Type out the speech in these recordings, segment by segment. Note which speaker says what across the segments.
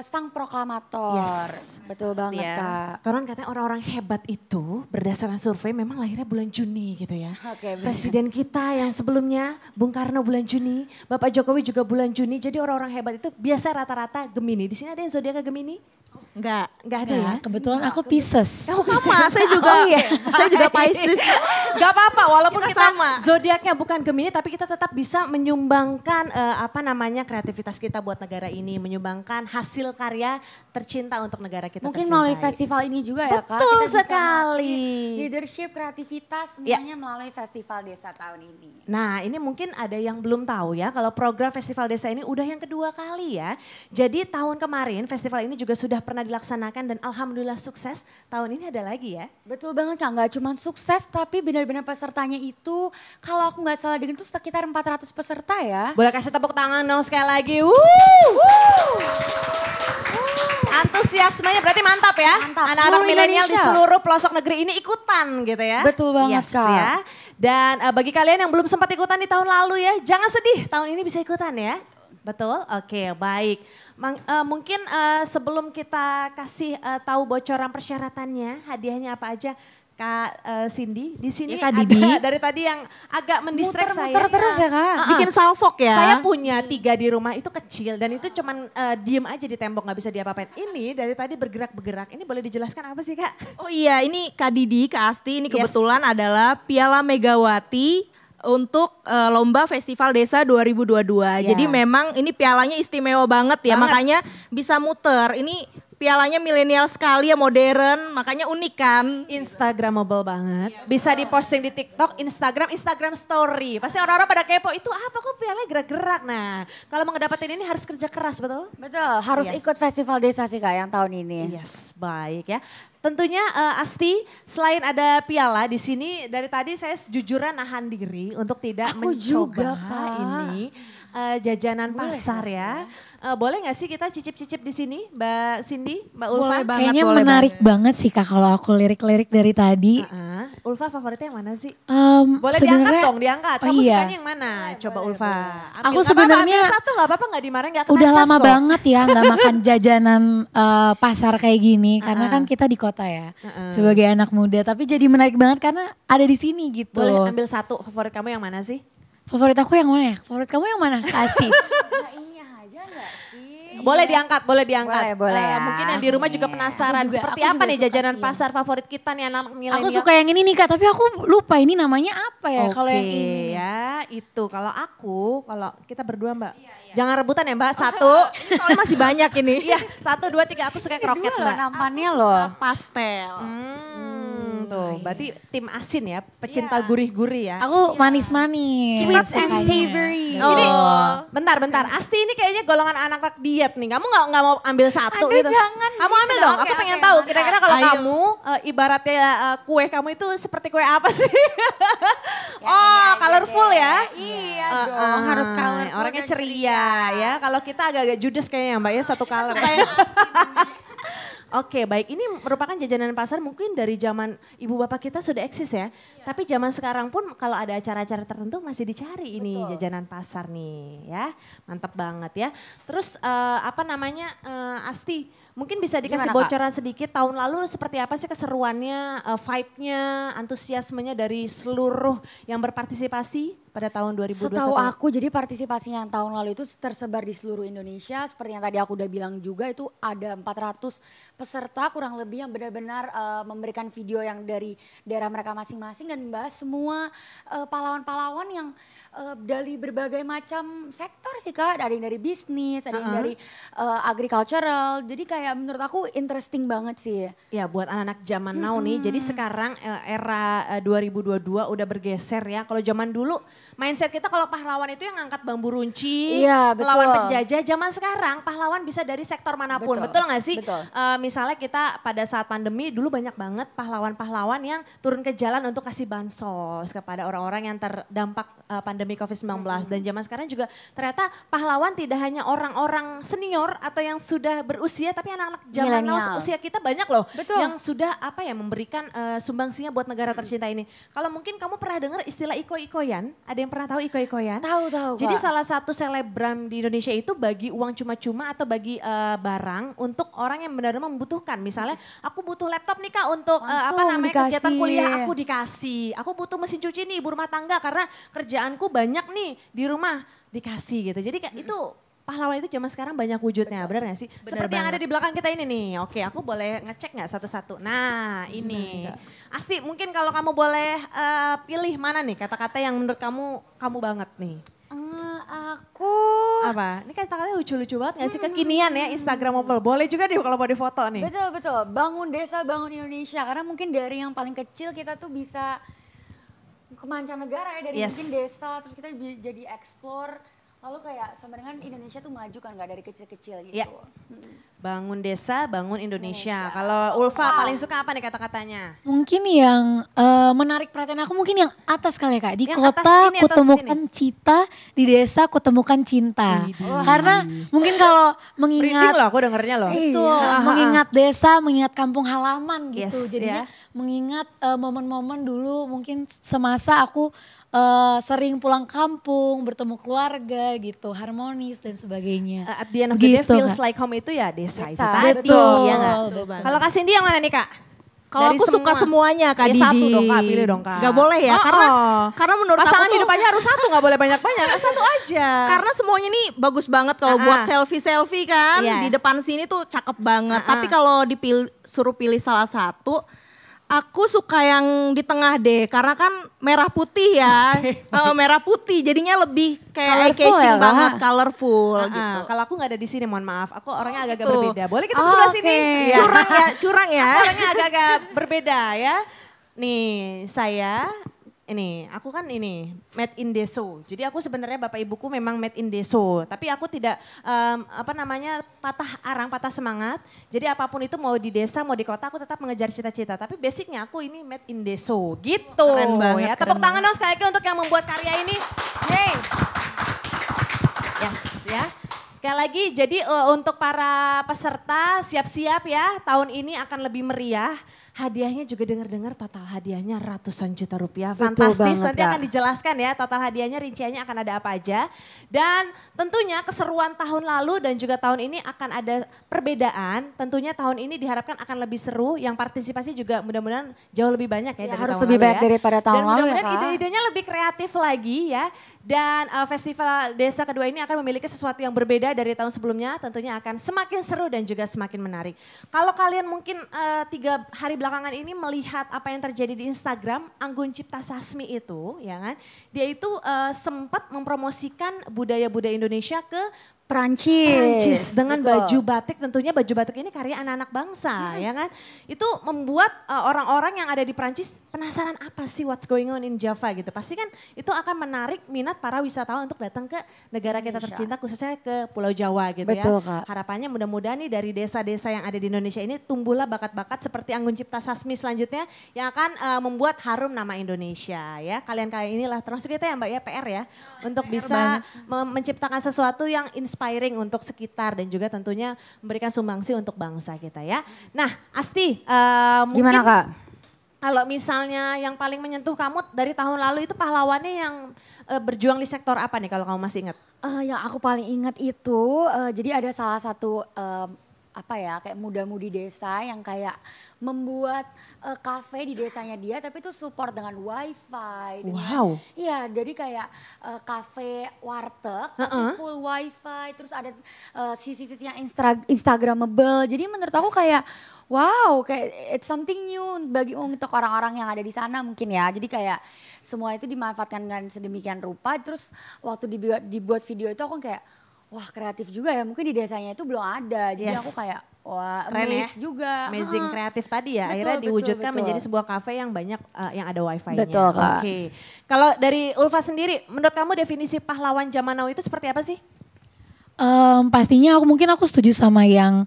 Speaker 1: Sang proklamator,
Speaker 2: Yes.
Speaker 1: betul banget
Speaker 2: Ya.
Speaker 1: Kak.
Speaker 2: Karena katanya orang-orang hebat itu berdasarkan survei memang lahirnya bulan Juni gitu ya.
Speaker 1: Oke, benar.
Speaker 2: Presiden kita yang sebelumnya Bung Karno bulan Juni, Bapak Jokowi juga bulan Juni. Jadi orang-orang hebat itu biasa rata-rata Gemini. Di sini ada yang zodiaknya Gemini?
Speaker 3: Enggak.
Speaker 2: Enggak ada ya?
Speaker 4: Kebetulan aku Pisces.
Speaker 2: Kamu
Speaker 3: Sama, saya juga.
Speaker 2: Oh, iya.
Speaker 3: Saya juga Pisces.
Speaker 2: Gak apa-apa, walaupun
Speaker 3: Kita
Speaker 2: kita,
Speaker 3: sama.
Speaker 2: zodiaknya bukan Gemini, tapi kita tetap bisa menyumbangkan kreativitas kita buat negara ini, menyumbangkan hasil karya tercinta untuk negara kita.
Speaker 1: Mungkin
Speaker 2: tercintai.
Speaker 1: melalui festival ini juga ya Kak.
Speaker 2: Betul
Speaker 1: Kita bisa
Speaker 2: sekali.
Speaker 1: melatih leadership, kreativitas semuanya melalui festival desa tahun ini.
Speaker 2: Nah ini mungkin ada yang belum tahu ya, kalau program Festival Desa ini udah yang kedua kali ya. Jadi tahun kemarin festival ini juga sudah pernah dilaksanakan dan alhamdulillah sukses. Tahun ini ada lagi ya.
Speaker 1: Betul banget Kak, nggak cuma sukses tapi benar-benar pesertanya itu kalau aku nggak salah dengar itu sekitar 400 peserta ya.
Speaker 2: Boleh kasih tepuk tangan dong sekali lagi. Antusiasmenya berarti mantap ya.
Speaker 1: Mantap.
Speaker 2: Anak-anak
Speaker 1: Seluruh
Speaker 2: milenial di
Speaker 1: Indonesia.
Speaker 2: seluruh pelosok negeri ini ikutan gitu ya.
Speaker 1: Betul banget,
Speaker 2: Yes,
Speaker 1: Kak.
Speaker 2: ya. Dan bagi kalian yang belum sempat ikutan di tahun lalu ya, jangan sedih, tahun ini bisa ikutan ya. Betul? Oke, baik. Mungkin sebelum kita kasih tahu bocoran persyaratannya, hadiahnya apa aja, Kak Cindy, di sini
Speaker 3: Ya, Kak
Speaker 2: ada
Speaker 3: Didi.
Speaker 2: dari tadi yang agak mendistract saya.
Speaker 1: Muter-muter terus ya Kak.
Speaker 3: Bikin salfok ya.
Speaker 2: Saya punya 3 di rumah itu kecil dan itu cuman diem aja di tembok nggak bisa diapa-apain. Ini dari tadi bergerak-bergerak. Ini boleh dijelaskan apa sih Kak?
Speaker 3: Oh iya, ini Kak Didi, Kak Asti, ini
Speaker 2: Yes.
Speaker 3: kebetulan adalah Piala Megawati untuk lomba Festival Desa 2022.
Speaker 2: Ya.
Speaker 3: Jadi memang ini pialanya istimewa banget ya,
Speaker 2: Banget.
Speaker 3: makanya bisa muter. Ini pialanya milenial sekali ya, modern, makanya unik kan.
Speaker 2: Instagramable banget. Bisa diposting di TikTok, Instagram story. Pasti orang-orang pada kepo, itu apa kok pialanya gerak-gerak. Nah kalau mau ngedapetin ini harus kerja keras betul?
Speaker 1: Betul, harus
Speaker 2: Yes.
Speaker 1: ikut festival desa sih Kak yang tahun ini.
Speaker 2: Yes, baik ya. Tentunya Asti, selain ada piala di sini dari tadi saya sejujurnya nahan diri untuk tidak
Speaker 1: Aku juga,
Speaker 2: mencoba
Speaker 1: Kak.
Speaker 2: ini jajanan
Speaker 1: Boleh,
Speaker 2: pasar
Speaker 1: Kak,
Speaker 2: ya. Boleh nggak sih kita cicip-cicip di sini, Mbak Cindy, Mbak Ulfa?
Speaker 3: Boleh banget,
Speaker 4: Kayaknya
Speaker 3: boleh
Speaker 4: menarik banget sih Kak kalau aku lirik-lirik dari tadi.
Speaker 2: Ulfa favoritnya yang mana sih? Boleh diangkat
Speaker 4: Sebenarnya-
Speaker 2: dong, diangkat.
Speaker 4: Oh
Speaker 2: Kamu
Speaker 4: iya.
Speaker 2: sukanya yang mana? Coba Ulfa. Ambil.
Speaker 4: Aku
Speaker 2: Nggak
Speaker 4: sebenarnya
Speaker 2: apa-apa, ambil satu nggak apa-apa, nggak dimarahin, nggak kena
Speaker 4: Udah
Speaker 2: cas
Speaker 4: lama
Speaker 2: kok.
Speaker 4: banget ya nggak makan jajanan pasar kayak gini. Karena kan kita di kota ya sebagai anak muda. Tapi jadi menarik banget karena ada di sini gitu.
Speaker 2: Boleh ambil satu, favorit kamu yang mana sih?
Speaker 4: Favorit aku yang mana ya? Favorit kamu yang mana? Pasti.
Speaker 1: Nah ini aja gak sih?
Speaker 2: Boleh diangkat, boleh diangkat.
Speaker 1: Boleh ya.
Speaker 2: Mungkin yang di rumah juga
Speaker 1: Nih.
Speaker 2: penasaran
Speaker 4: Aku juga-
Speaker 2: seperti
Speaker 4: aku
Speaker 2: apa
Speaker 4: juga
Speaker 2: nih
Speaker 4: suka
Speaker 2: jajanan
Speaker 4: sih
Speaker 2: pasar favorit kita nih anak milenial.
Speaker 4: Aku suka yang ini nih Kak, tapi aku lupa ini namanya apa ya kalau yang ini.
Speaker 2: ya itu. Kalau kita berdua Mbak. Jangan rebutan ya Mbak, satu.
Speaker 3: Soalnya masih banyak ini.
Speaker 2: Iya, 1, 2, 3 aku suka kroket
Speaker 1: Dua loh
Speaker 2: Mbak.
Speaker 1: namanya loh.
Speaker 3: Pastel.
Speaker 2: Tuh, berarti tim asin ya, pecinta gurih-gurih ya.
Speaker 4: Aku manis-manis.
Speaker 1: Sweet and
Speaker 4: sukanya.
Speaker 1: savory.
Speaker 2: Ini bentar. Asti ini kayaknya golongan anak-anak diet nih. Kamu nggak mau ambil satu
Speaker 1: Aduh,
Speaker 2: gitu?
Speaker 1: jangan
Speaker 2: Kamu
Speaker 1: gitu
Speaker 2: ambil
Speaker 1: dong.
Speaker 2: dong. Aku
Speaker 1: Oke,
Speaker 2: pengen
Speaker 1: oke,
Speaker 2: tahu
Speaker 1: mana?
Speaker 2: kira-kira kalau
Speaker 3: Ayo.
Speaker 2: kamu ibaratnya kue kamu itu seperti kue apa sih?
Speaker 1: Yang
Speaker 2: Oh,
Speaker 1: ini aja
Speaker 2: colorful
Speaker 1: deh.
Speaker 2: ya?
Speaker 1: Iya dong, harus colorful
Speaker 2: Orangnya
Speaker 1: dan
Speaker 2: ceria ya. Kalau kita agak-agak judes kayaknya Mbak ya, satu color. Oke, baik. Ini merupakan jajanan pasar mungkin dari zaman ibu bapak kita sudah eksis ya. Tapi zaman sekarang pun kalau ada acara-acara tertentu masih dicari ini jajanan pasar nih ya. Mantap banget ya. Terus Asti, mungkin bisa dikasih
Speaker 1: Gimana, Kak?
Speaker 2: bocoran sedikit tahun lalu seperti apa sih keseruannya, vibe-nya, antusiasmenya dari seluruh yang berpartisipasi pada tahun 2021?
Speaker 1: Setahu aku jadi partisipasinya yang tahun lalu itu tersebar di seluruh Indonesia. Seperti yang tadi aku udah bilang juga itu ada 400 peserta kurang lebih yang benar-benar memberikan video yang dari daerah mereka masing-masing dan membahas semua pahlawan-pahlawan yang dari berbagai macam sektor sih Kak. Ada yang dari bisnis, ada yang dari agricultural. Jadi kayak menurut aku interesting banget sih.
Speaker 2: Ya buat anak-anak zaman now nih, jadi sekarang era 2022 udah bergeser ya. Kalau zaman dulu mindset kita kalau pahlawan itu yang ngangkat bambu runcing,
Speaker 1: Iya, betul.
Speaker 2: melawan penjajah. Zaman sekarang pahlawan bisa dari sektor manapun,
Speaker 1: Betul,
Speaker 2: betul nggak sih?
Speaker 1: betul.
Speaker 2: Misalnya kita pada saat pandemi dulu banyak banget pahlawan-pahlawan yang turun ke jalan untuk kasih bansos kepada orang-orang yang terdampak pandemi COVID-19. Dan zaman sekarang juga ternyata pahlawan tidak hanya orang-orang senior atau yang sudah berusia, tapi anak-anak zaman now
Speaker 1: Milenial.
Speaker 2: usia kita banyak loh
Speaker 1: Betul.
Speaker 2: yang sudah memberikan sumbangsinya buat negara tercinta ini. Kalau mungkin kamu pernah dengar istilah iko-ikoyan, Ada yang pernah tahu Iko-Ikoyan?
Speaker 1: Tahu
Speaker 2: Jadi
Speaker 1: Kak.
Speaker 2: salah satu selebgram di Indonesia itu bagi uang cuma-cuma atau bagi barang untuk orang yang benar-benar membutuhkan. Misalnya aku butuh laptop nih Kak untuk
Speaker 1: Langsung
Speaker 2: kegiatan
Speaker 1: dikasih.
Speaker 2: kuliah aku dikasih. Aku butuh mesin cuci nih ibu rumah tangga karena kerjaanku banyak nih di rumah dikasih gitu. Jadi kayak itu pahlawan itu zaman sekarang banyak wujudnya, benar gak sih? Seperti yang ada di belakang kita ini nih. Oke, aku boleh ngecek gak satu-satu? Nah ini. Asti, mungkin kalau kamu boleh pilih mana nih kata-kata yang menurut kamu banget nih?
Speaker 1: Aku
Speaker 2: Apa? Ini kata-katanya lucu-lucu banget gak sih? Kekinian ya, Instagramable. Boleh juga deh kalau mau difoto nih.
Speaker 1: betul, bangun desa, bangun Indonesia. Karena mungkin dari yang paling kecil kita tuh bisa ke mancanegara ya, dari
Speaker 2: Yes.
Speaker 1: mungkin desa, terus kita jadi explore. Lalu kayak sebenarnya Indonesia tuh maju kan, gak dari kecil-kecil gitu.
Speaker 2: Ya. Bangun desa, bangun Indonesia. Kalau Ulfa paling suka apa nih kata-katanya?
Speaker 4: Mungkin yang menarik perhatian aku mungkin yang atas kali ya Kak. Di
Speaker 2: Yang atas
Speaker 4: kota
Speaker 2: sini, atas
Speaker 4: kutemukan cita, di desa kutemukan cinta. Karena mungkin kalau
Speaker 2: Merinding
Speaker 4: mengingat
Speaker 2: loh aku dengernya loh.
Speaker 4: itu mengingat desa, mengingat kampung halaman gitu.
Speaker 2: Yes,
Speaker 4: Jadinya
Speaker 2: ya.
Speaker 4: mengingat momen-momen dulu mungkin semasa aku sering pulang kampung, bertemu keluarga gitu, harmonis dan sebagainya.
Speaker 2: At the end of the day
Speaker 4: Gitu,
Speaker 2: feels
Speaker 4: Kak.
Speaker 2: like home itu ya desa itu
Speaker 1: Desa,
Speaker 2: tadi.
Speaker 4: betul,
Speaker 2: Ya nggak?
Speaker 4: betul banget.
Speaker 2: Kalau Kak Cindy yang mana nih Kak?
Speaker 3: Kalau
Speaker 2: Dari
Speaker 3: aku suka
Speaker 2: semua.
Speaker 3: semuanya Kak
Speaker 2: Ya,
Speaker 3: Didi.
Speaker 2: satu dong Kak, pilih dong Kak.
Speaker 3: Gak boleh ya, karena menurut
Speaker 2: pasangan
Speaker 3: aku tuh,
Speaker 2: hidup aja harus satu, gak boleh banyak-banyak, satu aja.
Speaker 3: karena semuanya nih bagus banget kalau buat selfie kan.
Speaker 2: Iya.
Speaker 3: Di depan sini tuh cakep banget.
Speaker 2: Ah, ah.
Speaker 3: Tapi kalau suruh pilih salah satu, aku suka yang di tengah deh, karena kan merah putih ya. Merah putih jadinya lebih kayak
Speaker 1: Colorful
Speaker 3: eye-catching
Speaker 1: ya, Kak?
Speaker 3: banget, colorful gitu.
Speaker 2: Kalau aku gak ada di sini, mohon maaf. Aku orangnya agak-agak
Speaker 3: gitu.
Speaker 2: berbeda. Boleh kita ke
Speaker 1: Oh,
Speaker 2: sebelah sini?
Speaker 1: oke.
Speaker 2: Iya.
Speaker 3: Curang ya.
Speaker 2: Aku orangnya agak-agak berbeda ya. Nih, aku kan ini made in Deso. Jadi aku sebenarnya bapak ibuku memang made in Deso. Tapi aku tidak patah arang, patah semangat. Jadi apapun itu mau di desa, mau di kota, aku tetap mengejar cita-cita. Tapi basicnya aku ini made in Deso gitu.
Speaker 3: Keren banget,
Speaker 2: Ya, tepuk
Speaker 3: keren
Speaker 2: tangan dong sekali lagi untuk yang membuat karya ini.
Speaker 1: Yeay.
Speaker 2: Yes ya. Sekali lagi jadi untuk para peserta siap-siap ya, tahun ini akan lebih meriah. Hadiahnya juga dengar-dengar total hadiahnya ratusan juta rupiah.
Speaker 1: Betul
Speaker 2: Fantastis,
Speaker 1: banget,
Speaker 2: nanti
Speaker 1: Kak.
Speaker 2: akan dijelaskan ya total hadiahnya, rinciannya akan ada apa aja. Dan tentunya keseruan tahun lalu dan juga tahun ini akan ada perbedaan. Tentunya tahun ini diharapkan akan lebih seru, yang partisipasi juga mudah-mudahan jauh lebih banyak ya,
Speaker 1: Ya,
Speaker 2: dari
Speaker 1: harus
Speaker 2: tahun
Speaker 1: lebih
Speaker 2: lalu
Speaker 1: banyak
Speaker 2: ya.
Speaker 1: daripada tahun
Speaker 2: Dan
Speaker 1: lalu ya,
Speaker 2: mudah-mudahan
Speaker 1: Kak.
Speaker 2: ide-idenya lebih kreatif lagi ya. Dan festival desa kedua ini akan memiliki sesuatu yang berbeda dari tahun sebelumnya, tentunya akan semakin seru dan juga semakin menarik. Kalau kalian mungkin 3 hari belakangan ini melihat apa yang terjadi di Instagram, Anggun Cipta Sasmi itu, ya kan, dia itu sempat mempromosikan budaya-budaya Indonesia ke Prancis dengan
Speaker 1: Betul.
Speaker 2: baju batik, tentunya baju batik ini karya anak-anak bangsa ya kan. Itu membuat orang-orang yang ada di Prancis penasaran apa sih what's going on in Java gitu. Pasti kan itu akan menarik minat para wisatawan untuk datang ke negara kita
Speaker 1: Indonesia.
Speaker 2: tercinta, khususnya ke Pulau Jawa gitu
Speaker 1: Betul,
Speaker 2: ya.
Speaker 1: Kak.
Speaker 2: Harapannya mudah-mudahan nih dari desa-desa yang ada di Indonesia ini tumbuhlah bakat-bakat seperti Anggun Cipta Sasmi selanjutnya yang akan membuat harum nama Indonesia ya. Kalian-kalian inilah termasuk kita ya Mbak ya, PR ya, untuk bisa menciptakan sesuatu yang inspiring untuk sekitar dan juga tentunya memberikan sumbangsi untuk bangsa kita ya. Nah Asti, mungkin
Speaker 1: Gimana Kak?
Speaker 2: kalau misalnya yang paling menyentuh kamu dari tahun lalu itu pahlawannya yang berjuang di sektor apa nih kalau kamu masih ingat?
Speaker 1: Yang aku paling ingat itu, jadi ada salah satu kayak muda-mudi desa yang kayak membuat kafe di desanya dia, tapi itu support dengan wifi.
Speaker 2: Wow.
Speaker 1: Iya, jadi kayak kafe warteg, tapi full wifi, terus ada sisi-sisi yang instagramable. Jadi menurut aku kayak wow, kayak it's something new bagi untuk orang-orang yang ada di sana mungkin ya. Jadi kayak semua itu dimanfaatkan dengan sedemikian rupa. Terus waktu dibuat video itu aku kayak wah kreatif juga ya, mungkin di desanya itu belum ada. Jadi aku kayak wah
Speaker 2: Keren ya.
Speaker 1: amazed juga.
Speaker 2: Amazing kreatif tadi ya,
Speaker 1: Betul,
Speaker 2: akhirnya
Speaker 1: betul,
Speaker 2: diwujudkan
Speaker 1: betul.
Speaker 2: menjadi sebuah kafe yang banyak yang ada wifi-nya.
Speaker 1: Betul, Kak.
Speaker 2: Oke. Kalau dari Ulfa sendiri, menurut kamu definisi pahlawan zaman now itu seperti apa sih?
Speaker 4: Pastinya aku setuju sama yang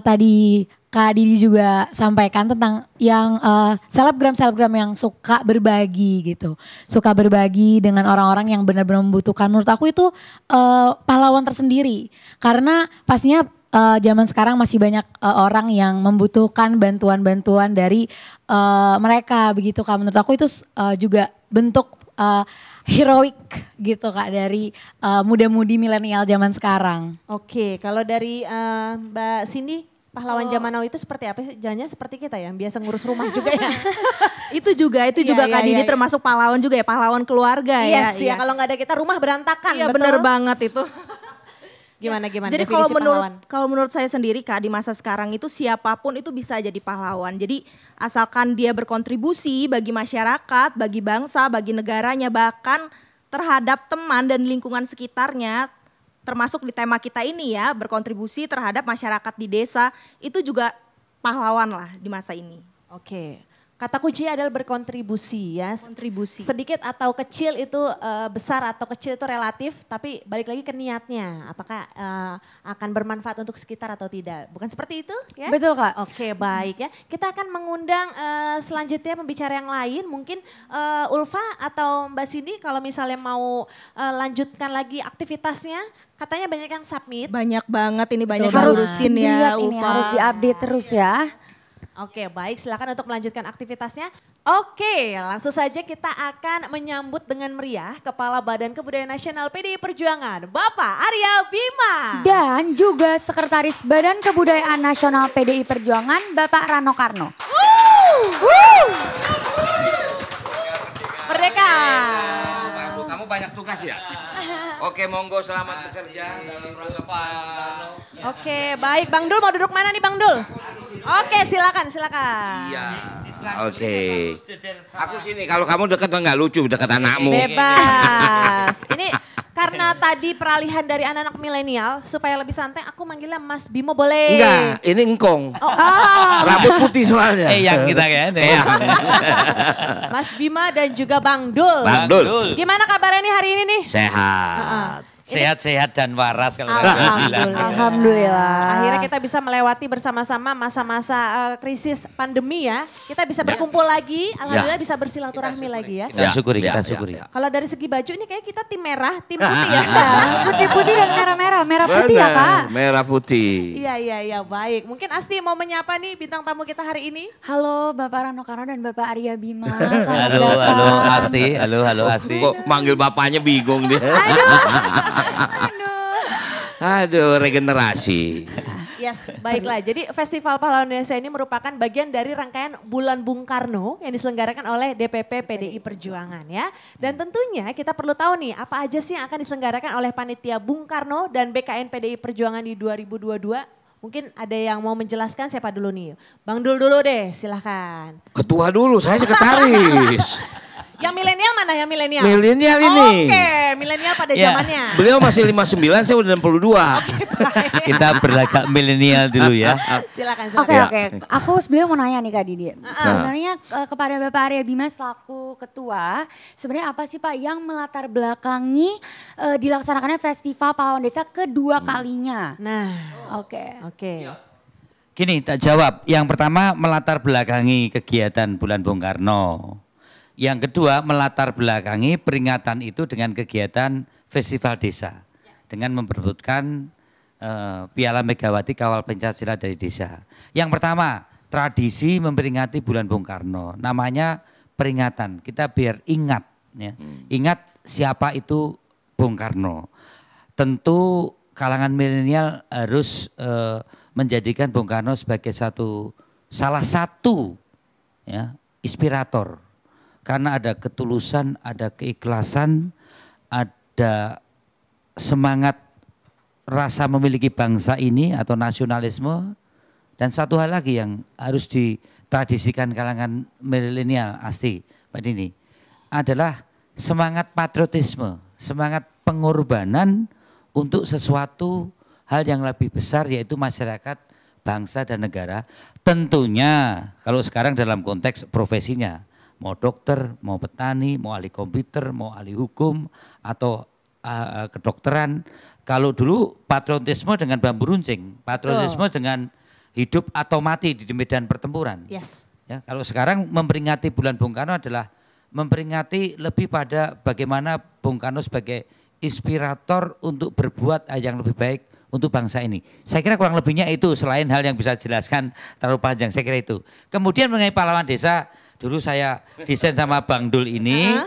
Speaker 4: tadi Kak Didi juga sampaikan tentang yang selebgram yang suka berbagi gitu. Suka berbagi dengan orang-orang yang benar-benar membutuhkan. Menurut aku itu pahlawan tersendiri. Karena pastinya zaman sekarang masih banyak orang yang membutuhkan bantuan-bantuan dari mereka begitu Kak. Menurut aku itu juga bentuk heroik gitu Kak dari muda-mudi milenial zaman sekarang.
Speaker 2: Oke, kalau dari Mbak Cindy, pahlawan zaman now itu seperti apa? Jangannya seperti kita ya, yang biasa ngurus rumah juga ya.
Speaker 3: Itu juga Kak Didi termasuk pahlawan juga ya, pahlawan keluarga
Speaker 2: Yes,
Speaker 3: ya.
Speaker 2: ya kalau nggak ada kita rumah berantakan.
Speaker 3: Iya
Speaker 2: betul?
Speaker 3: bener banget itu.
Speaker 2: Gimana
Speaker 3: Jadi
Speaker 2: definisi pahlawan?
Speaker 3: kalau menurut saya sendiri Kak, di masa sekarang itu siapapun itu bisa jadi pahlawan. Jadi asalkan dia berkontribusi bagi masyarakat, bagi bangsa, bagi negaranya, bahkan terhadap teman dan lingkungan sekitarnya, termasuk di tema kita ini ya, berkontribusi terhadap masyarakat di desa, itu juga pahlawan lah di masa ini.
Speaker 2: Oke. Kata kunci adalah berkontribusi ya.
Speaker 3: Kontribusi.
Speaker 2: Sedikit atau kecil itu besar atau kecil itu relatif, tapi balik lagi ke niatnya. Apakah akan bermanfaat untuk sekitar atau tidak? Bukan seperti itu ya?
Speaker 1: Betul Kak.
Speaker 2: Oke baik ya. Kita akan mengundang selanjutnya pembicara yang lain. Mungkin Ulfa atau Mbak Cindy kalau misalnya mau lanjutkan lagi aktivitasnya. Katanya banyak yang submit.
Speaker 3: Banyak banget ini, banyak
Speaker 1: Harus
Speaker 3: ngurusin
Speaker 1: dilihat
Speaker 3: ya.
Speaker 1: ini,
Speaker 3: Upa.
Speaker 1: harus diupdate terus ya.
Speaker 2: Oke baik, silakan untuk melanjutkan aktivitasnya. Oke, langsung saja kita akan menyambut dengan meriah Kepala Badan Kebudayaan Nasional PDI Perjuangan, Bapak Arya Bima.
Speaker 1: Dan juga Sekretaris Badan Kebudayaan Nasional PDI Perjuangan, Bapak Rano Karno.
Speaker 2: Merdeka.
Speaker 5: Kamu banyak tugas ya? Oke, monggo selamat bekerja dalam rangka Bung.
Speaker 2: Oke, baik. Bang Dul mau duduk mana nih Bang Dul? Oke, silakan.
Speaker 5: Iya. Oke. Aku sini, kalau kamu dekat enggak lucu dekat anakmu.
Speaker 2: Bebas. Ini karena tadi peralihan dari anak-anak milenial supaya lebih santai aku manggilnya Mas Bimo boleh?
Speaker 5: Enggak, ini engkong. Rambut putih soalnya.
Speaker 6: Yang kita kan.
Speaker 2: Mas Bima dan juga Bang Dul.
Speaker 5: Bang Dul.
Speaker 2: Gimana kabarnya nih hari ini nih?
Speaker 5: Sehat.
Speaker 6: Sehat-sehat dan waras kalau orang bilang.
Speaker 1: Alhamdulillah.
Speaker 2: Akhirnya kita bisa melewati bersama-sama masa-masa krisis pandemi ya. Kita bisa berkumpul lagi, alhamdulillah bisa bersilaturahmi lagi ya.
Speaker 6: Kita syukuri,
Speaker 5: Ya,
Speaker 6: kita
Speaker 5: ya,
Speaker 6: syukuri.
Speaker 5: ya.
Speaker 2: Kalau dari segi baju ini kayak kita tim merah, tim putih ya.
Speaker 1: Putih-putih dan merah-merah, merah putih ya Kak.
Speaker 5: Benar, merah putih.
Speaker 2: Iya baik. Mungkin Asti mau menyapa nih bintang tamu kita hari ini.
Speaker 1: Halo Bapak Rano Karno dan Bapak Arya Bima. Selamat
Speaker 6: Halo
Speaker 1: datang.
Speaker 6: Asti, halo Asti.
Speaker 5: Kok manggil bapaknya bingung dia. Aduh, regenerasi.
Speaker 2: Yes, baiklah. Jadi Festival Pahlawan Indonesia ini merupakan bagian dari rangkaian Bulan Bung Karno yang diselenggarakan oleh DPP PDI Perjuangan ya. Dan tentunya kita perlu tahu nih apa aja sih yang akan diselenggarakan oleh Panitia Bung Karno dan BKN PDI Perjuangan di 2022. Mungkin ada yang mau menjelaskan siapa dulu nih? Bang Dul dulu deh, silahkan.
Speaker 5: Ketua dulu, saya sekretaris.
Speaker 2: Yang milenial mana yang milenial?
Speaker 5: Milenial ini.
Speaker 2: Oke, milenial pada
Speaker 6: Ya.
Speaker 2: zamannya.
Speaker 5: Beliau masih 59, saya udah 62.
Speaker 6: Kita berlagak milenial dulu ya.
Speaker 2: Silakan.
Speaker 1: Oke
Speaker 5: Ya.
Speaker 1: oke, aku sebenarnya mau nanya nih Kak Didi. Sebenarnya kepada Bapak Arya Bima selaku ketua, sebenarnya apa sih Pak yang melatar belakangi dilaksanakannya Festival Pahlawan Desa kedua kalinya?
Speaker 2: Nah,
Speaker 1: Oke.
Speaker 2: oke.
Speaker 6: Gini, tak jawab. Yang pertama melatar belakangi kegiatan Bulan Bung Karno. Yang kedua melatar belakangi peringatan itu dengan kegiatan Festival Desa. Dengan memperebutkan Piala Megawati Kawal Pencak dari desa. Yang pertama tradisi memperingati Bulan Bung Karno. Namanya peringatan, kita biar ingat. Ya. Ingat siapa itu Bung Karno. Tentu kalangan milenial harus menjadikan Bung Karno sebagai salah satu ya, inspirator. Karena ada ketulusan, ada keikhlasan, ada semangat rasa memiliki bangsa ini atau nasionalisme. Dan satu hal lagi yang harus ditradisikan kalangan milenial, Asti, Pak Dini, adalah semangat patriotisme, semangat pengorbanan untuk sesuatu hal yang lebih besar yaitu masyarakat, bangsa dan negara. Tentunya kalau sekarang dalam konteks profesinya, mau dokter, mau petani, mau ahli komputer, mau ahli hukum, atau kedokteran. Kalau dulu patriotisme dengan bambu runcing, patriotisme dengan hidup atau mati di medan pertempuran.
Speaker 2: Yes.
Speaker 6: Ya, kalau sekarang memperingati Bulan Bung Karno adalah memperingati lebih pada bagaimana Bung Karno sebagai inspirator untuk berbuat yang lebih baik untuk bangsa ini. Saya kira kurang lebihnya itu, selain hal yang bisa dijelaskan terlalu panjang, saya kira itu. Kemudian mengenai pahlawan desa, dulu saya desain sama Bang Dul ini,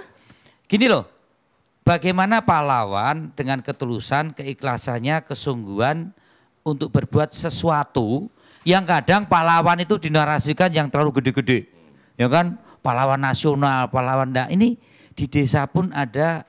Speaker 6: gini loh, bagaimana pahlawan dengan ketulusan, keikhlasannya, kesungguhan untuk berbuat sesuatu yang kadang pahlawan itu dinarasikan yang terlalu gede-gede. Ya kan, pahlawan nasional, pahlawan ini di desa pun ada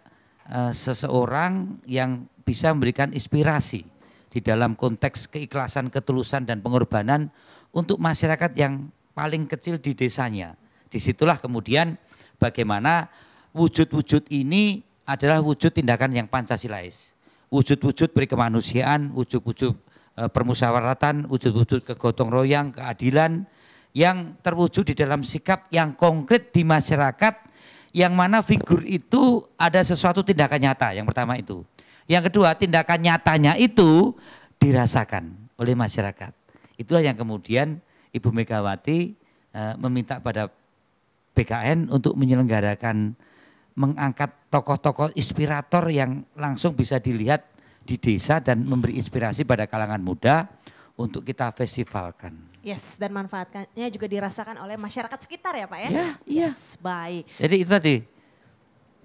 Speaker 6: seseorang yang bisa memberikan inspirasi di dalam konteks keikhlasan, ketulusan dan pengorbanan untuk masyarakat yang paling kecil di desanya. Disitulah kemudian bagaimana wujud-wujud ini adalah wujud tindakan yang Pancasilais. Wujud-wujud berkemanusiaan, wujud-wujud permusyawaratan, wujud-wujud kegotong royong, keadilan yang terwujud di dalam sikap yang konkret di masyarakat, yang mana figur itu ada sesuatu tindakan nyata, yang pertama itu. Yang kedua, tindakan nyatanya itu dirasakan oleh masyarakat. Itulah yang kemudian Ibu Megawati meminta pada BKN untuk menyelenggarakan, mengangkat tokoh-tokoh inspirator yang langsung bisa dilihat di desa dan memberi inspirasi pada kalangan muda untuk kita festivalkan.
Speaker 2: Yes, dan manfaatnya juga dirasakan oleh masyarakat sekitar ya Pak ya?
Speaker 6: Iya.
Speaker 2: Yes, baik.
Speaker 6: Jadi itu tadi,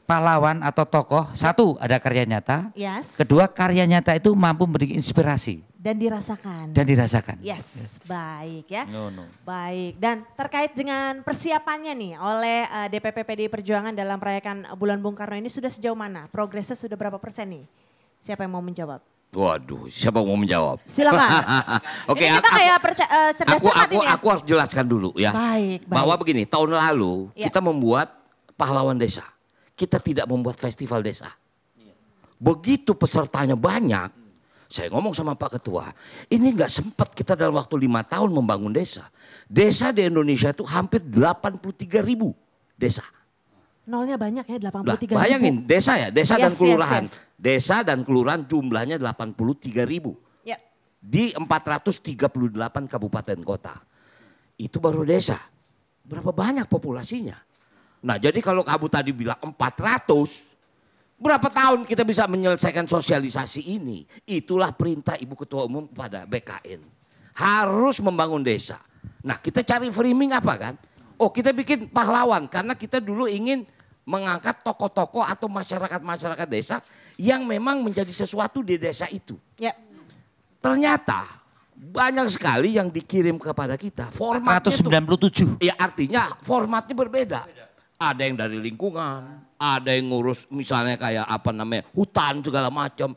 Speaker 6: pahlawan atau tokoh, satu ada karya nyata,
Speaker 2: Yes.
Speaker 6: kedua karya nyata itu mampu memberi inspirasi.
Speaker 2: Dan dirasakan.
Speaker 6: Dan dirasakan.
Speaker 2: Yes, baik ya.
Speaker 6: No.
Speaker 2: Baik, dan terkait dengan persiapannya nih oleh DPP PDI Perjuangan dalam merayakan Bulan Bung Karno ini sudah sejauh mana? Progresnya sudah berapa persen nih? Siapa yang mau menjawab?
Speaker 5: Waduh, siapa mau menjawab?
Speaker 2: Silakan.
Speaker 5: Oke,
Speaker 2: Ini kita kayak cerdas cermat ini ya.
Speaker 5: aku harus jelaskan dulu ya.
Speaker 2: Baik.
Speaker 5: Bahwa begini, tahun lalu
Speaker 2: Ya.
Speaker 5: kita membuat pahlawan desa. Kita tidak membuat festival desa. Begitu pesertanya banyak, saya ngomong sama Pak Ketua, ini nggak sempat kita dalam waktu 5 tahun membangun desa. Desa di Indonesia itu hampir 83.000 desa.
Speaker 2: Nolnya banyak ya,
Speaker 5: Lah,
Speaker 2: 83.000.
Speaker 5: bayangin desa ya, desa dan
Speaker 2: Yes,
Speaker 5: kelurahan.
Speaker 2: yes.
Speaker 5: Desa dan kelurahan jumlahnya 83.000
Speaker 2: Ya.
Speaker 5: di 438 kabupaten kota. Itu baru desa. Berapa banyak populasinya? Nah, jadi kalau kamu tadi bilang 400, berapa tahun kita bisa menyelesaikan sosialisasi ini? Itulah perintah Ibu Ketua Umum kepada BKN. Harus membangun desa. Nah, kita cari framing apa kan? Oh, kita bikin pahlawan karena kita dulu ingin mengangkat tokoh-tokoh atau masyarakat-masyarakat desa yang memang menjadi sesuatu di desa itu.
Speaker 2: Ya.
Speaker 5: Ternyata banyak sekali yang dikirim kepada kita. Formatnya tuh,
Speaker 6: 497.
Speaker 5: ya artinya formatnya berbeda. Ada yang dari lingkungan, ada yang ngurus misalnya kayak apa namanya hutan segala macam.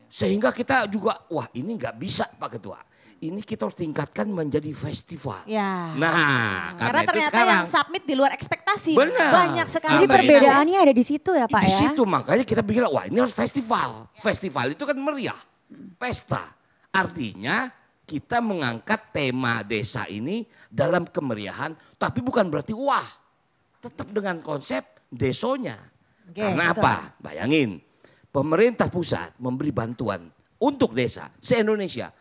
Speaker 5: Sehingga kita juga, wah ini nggak bisa Pak Ketua. Ini kita harus tingkatkan menjadi festival.
Speaker 2: Ya.
Speaker 5: Nah,
Speaker 2: Karena
Speaker 5: itu
Speaker 2: ternyata
Speaker 5: sekarang,
Speaker 2: yang submit di luar ekspektasi.
Speaker 5: Benar.
Speaker 2: Banyak sekali.
Speaker 1: Jadi perbedaannya ada di situ ya Pak
Speaker 5: di
Speaker 1: ya?
Speaker 5: situ makanya kita bilang, wah ini harus festival. Festival itu kan meriah, pesta. Artinya kita mengangkat tema desa ini dalam kemeriahan, tapi bukan berarti wah. Tetap dengan konsep desonya.
Speaker 2: Oke,
Speaker 5: Karena
Speaker 1: betul.
Speaker 5: apa? Bayangin, pemerintah pusat memberi bantuan untuk desa se-Indonesia.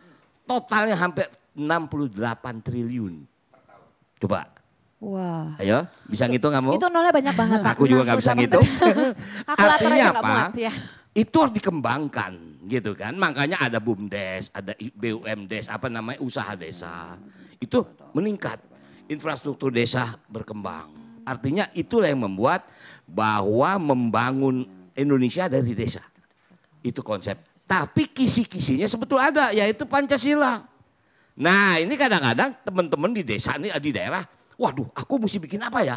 Speaker 5: Totalnya hampir 68 triliun. Coba,
Speaker 1: Wah.
Speaker 5: ayo bisa ngitung kamu?
Speaker 2: Itu nolnya banyak banget Pak.
Speaker 5: Aku juga nggak bisa ngitung.
Speaker 2: Kalkulator aja
Speaker 5: Artinya
Speaker 2: nggak
Speaker 5: apa?
Speaker 2: muat ya.
Speaker 5: Itu harus dikembangkan gitu kan. Makanya ada BUMDes, ada BUMDes, apa namanya usaha desa. Itu meningkat. Infrastruktur desa berkembang. Artinya itulah yang membuat bahwa membangun Indonesia dari desa. Itu konsep. Tapi kisi-kisinya sebetulnya ada, yaitu Pancasila. Nah ini kadang-kadang teman-teman di desa ini di daerah, waduh aku mesti bikin apa ya?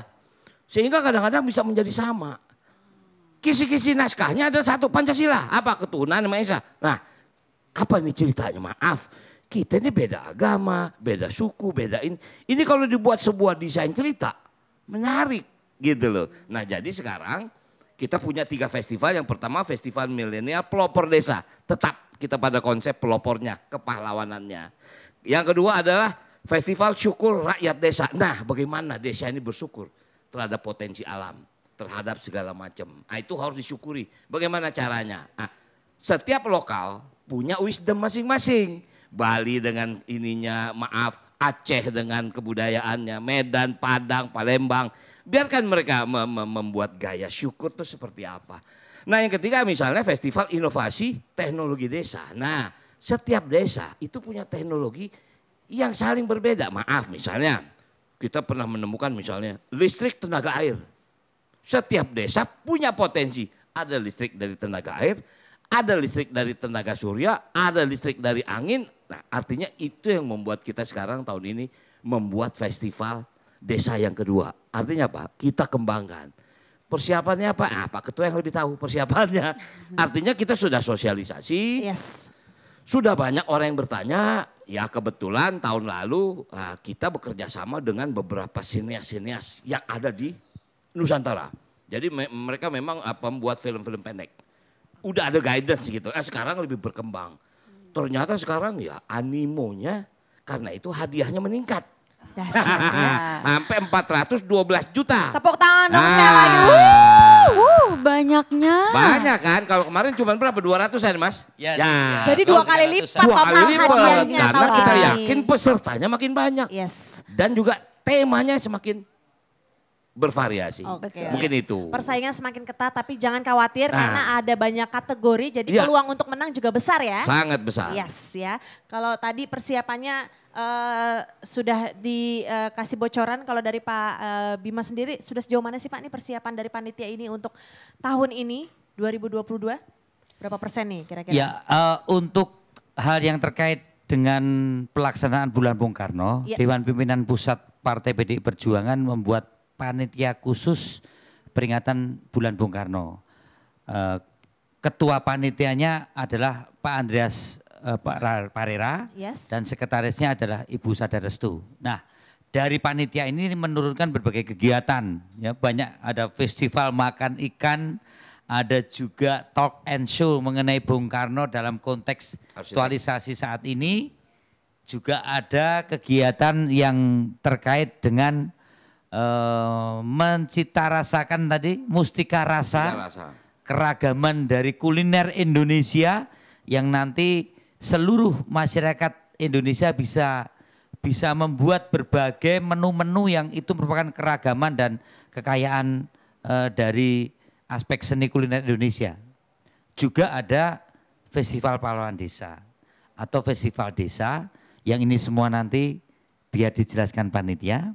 Speaker 5: Sehingga kadang-kadang bisa menjadi sama. Kisi-kisi naskahnya ada satu Pancasila, apa ketuhanan Maha Esa. Nah apa ini ceritanya? Maaf, kita ini beda agama, beda suku, beda ini. Ini kalau dibuat sebuah desain cerita, menarik gitu loh. Nah jadi sekarang kita punya 3 festival. Yang pertama festival milenial pelopor desa. Tetap kita pada konsep pelopornya, kepahlawanannya. Yang kedua adalah festival syukur rakyat desa. Nah bagaimana desa ini bersyukur terhadap potensi alam, terhadap segala macam. Nah itu harus disyukuri. Bagaimana caranya? Nah, setiap lokal punya wisdom masing-masing. Bali dengan ininya, maaf, Aceh dengan kebudayaannya, Medan, Padang, Palembang. Biarkan mereka membuat gaya syukur itu seperti apa. Nah yang ketiga misalnya festival inovasi teknologi desa. Nah setiap desa itu punya teknologi yang saling berbeda. Maaf misalnya kita pernah menemukan misalnya listrik tenaga air. Setiap desa punya potensi. ada listrik dari tenaga air, ada listrik dari tenaga surya, ada listrik dari angin. Nah, artinya itu yang membuat kita sekarang tahun ini membuat festival desa yang kedua. Artinya apa? Kita kembangkan. Persiapannya apa? Pak Ketua yang lebih tahu persiapannya. Artinya kita sudah sosialisasi.
Speaker 2: Yes.
Speaker 5: Sudah banyak orang yang bertanya. Ya kebetulan tahun lalu kita bekerja sama dengan beberapa sinias-sinias yang ada di Nusantara. Jadi mereka memang membuat film-film pendek. Udah ada guidance gitu. Sekarang lebih berkembang. Ternyata sekarang ya animonya karena itu hadiahnya meningkat. Sampai 412 juta.
Speaker 2: Tepuk tangan dong sekali lagi.
Speaker 1: Banyaknya.
Speaker 5: Banyak kan? Kalau kemarin cuma berapa? 200-an Mas?
Speaker 6: Ya.
Speaker 2: Jadi 2 kali lipat
Speaker 5: Dua
Speaker 2: total
Speaker 5: kali lipat.
Speaker 2: hadiahnya
Speaker 5: Karena
Speaker 2: tahun
Speaker 5: kita
Speaker 2: ini.
Speaker 5: yakin pesertanya makin banyak.
Speaker 2: Yes.
Speaker 5: Dan juga temanya semakin bervariasi.
Speaker 2: Oke.
Speaker 5: Mungkin itu.
Speaker 2: Persaingan semakin ketat tapi jangan khawatir
Speaker 5: Nah.
Speaker 2: karena ada banyak kategori jadi
Speaker 5: Iya.
Speaker 2: peluang untuk menang juga besar ya.
Speaker 5: Sangat besar.
Speaker 2: Yes ya. Kalau tadi persiapannya sudah dikasih bocoran, kalau dari Pak Bima sendiri sudah sejauh mana sih Pak ini persiapan dari panitia ini untuk tahun ini 2022? Berapa persen nih kira-kira?
Speaker 6: Ya, untuk hal yang terkait dengan pelaksanaan Bulan Bung Karno,
Speaker 2: Ya.
Speaker 6: Dewan Pimpinan Pusat Partai PDI Perjuangan membuat panitia khusus peringatan Bulan Bung Karno. Ketua panitianya adalah Pak Andreas Pak Parera,
Speaker 2: Yes.
Speaker 6: dan sekretarisnya adalah Ibu Sada Restu. Nah, dari panitia ini menurunkan berbagai kegiatan, ya banyak, ada festival makan ikan, ada juga talk and show mengenai Bung Karno dalam konteks aktualisasi saat ini, juga ada kegiatan yang terkait dengan mencitarasakan tadi mustika rasa, keragaman dari kuliner Indonesia yang nanti seluruh masyarakat Indonesia bisa membuat berbagai menu-menu yang itu merupakan keragaman dan kekayaan dari aspek seni kuliner Indonesia. Juga ada festival pahlawan desa atau festival desa yang ini semua nanti biar dijelaskan panitia.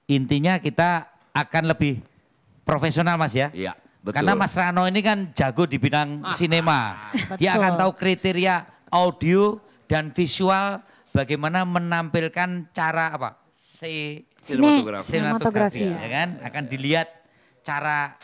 Speaker 6: Intinya kita akan lebih profesional Mas ya.
Speaker 5: Iya, betul.
Speaker 6: Karena Mas Rano ini kan jago di bidang sinema. Dia akan tahu kriteria audio dan visual bagaimana menampilkan cara apa?
Speaker 1: Sinematografi.
Speaker 6: Ya kan? Akan dilihat cara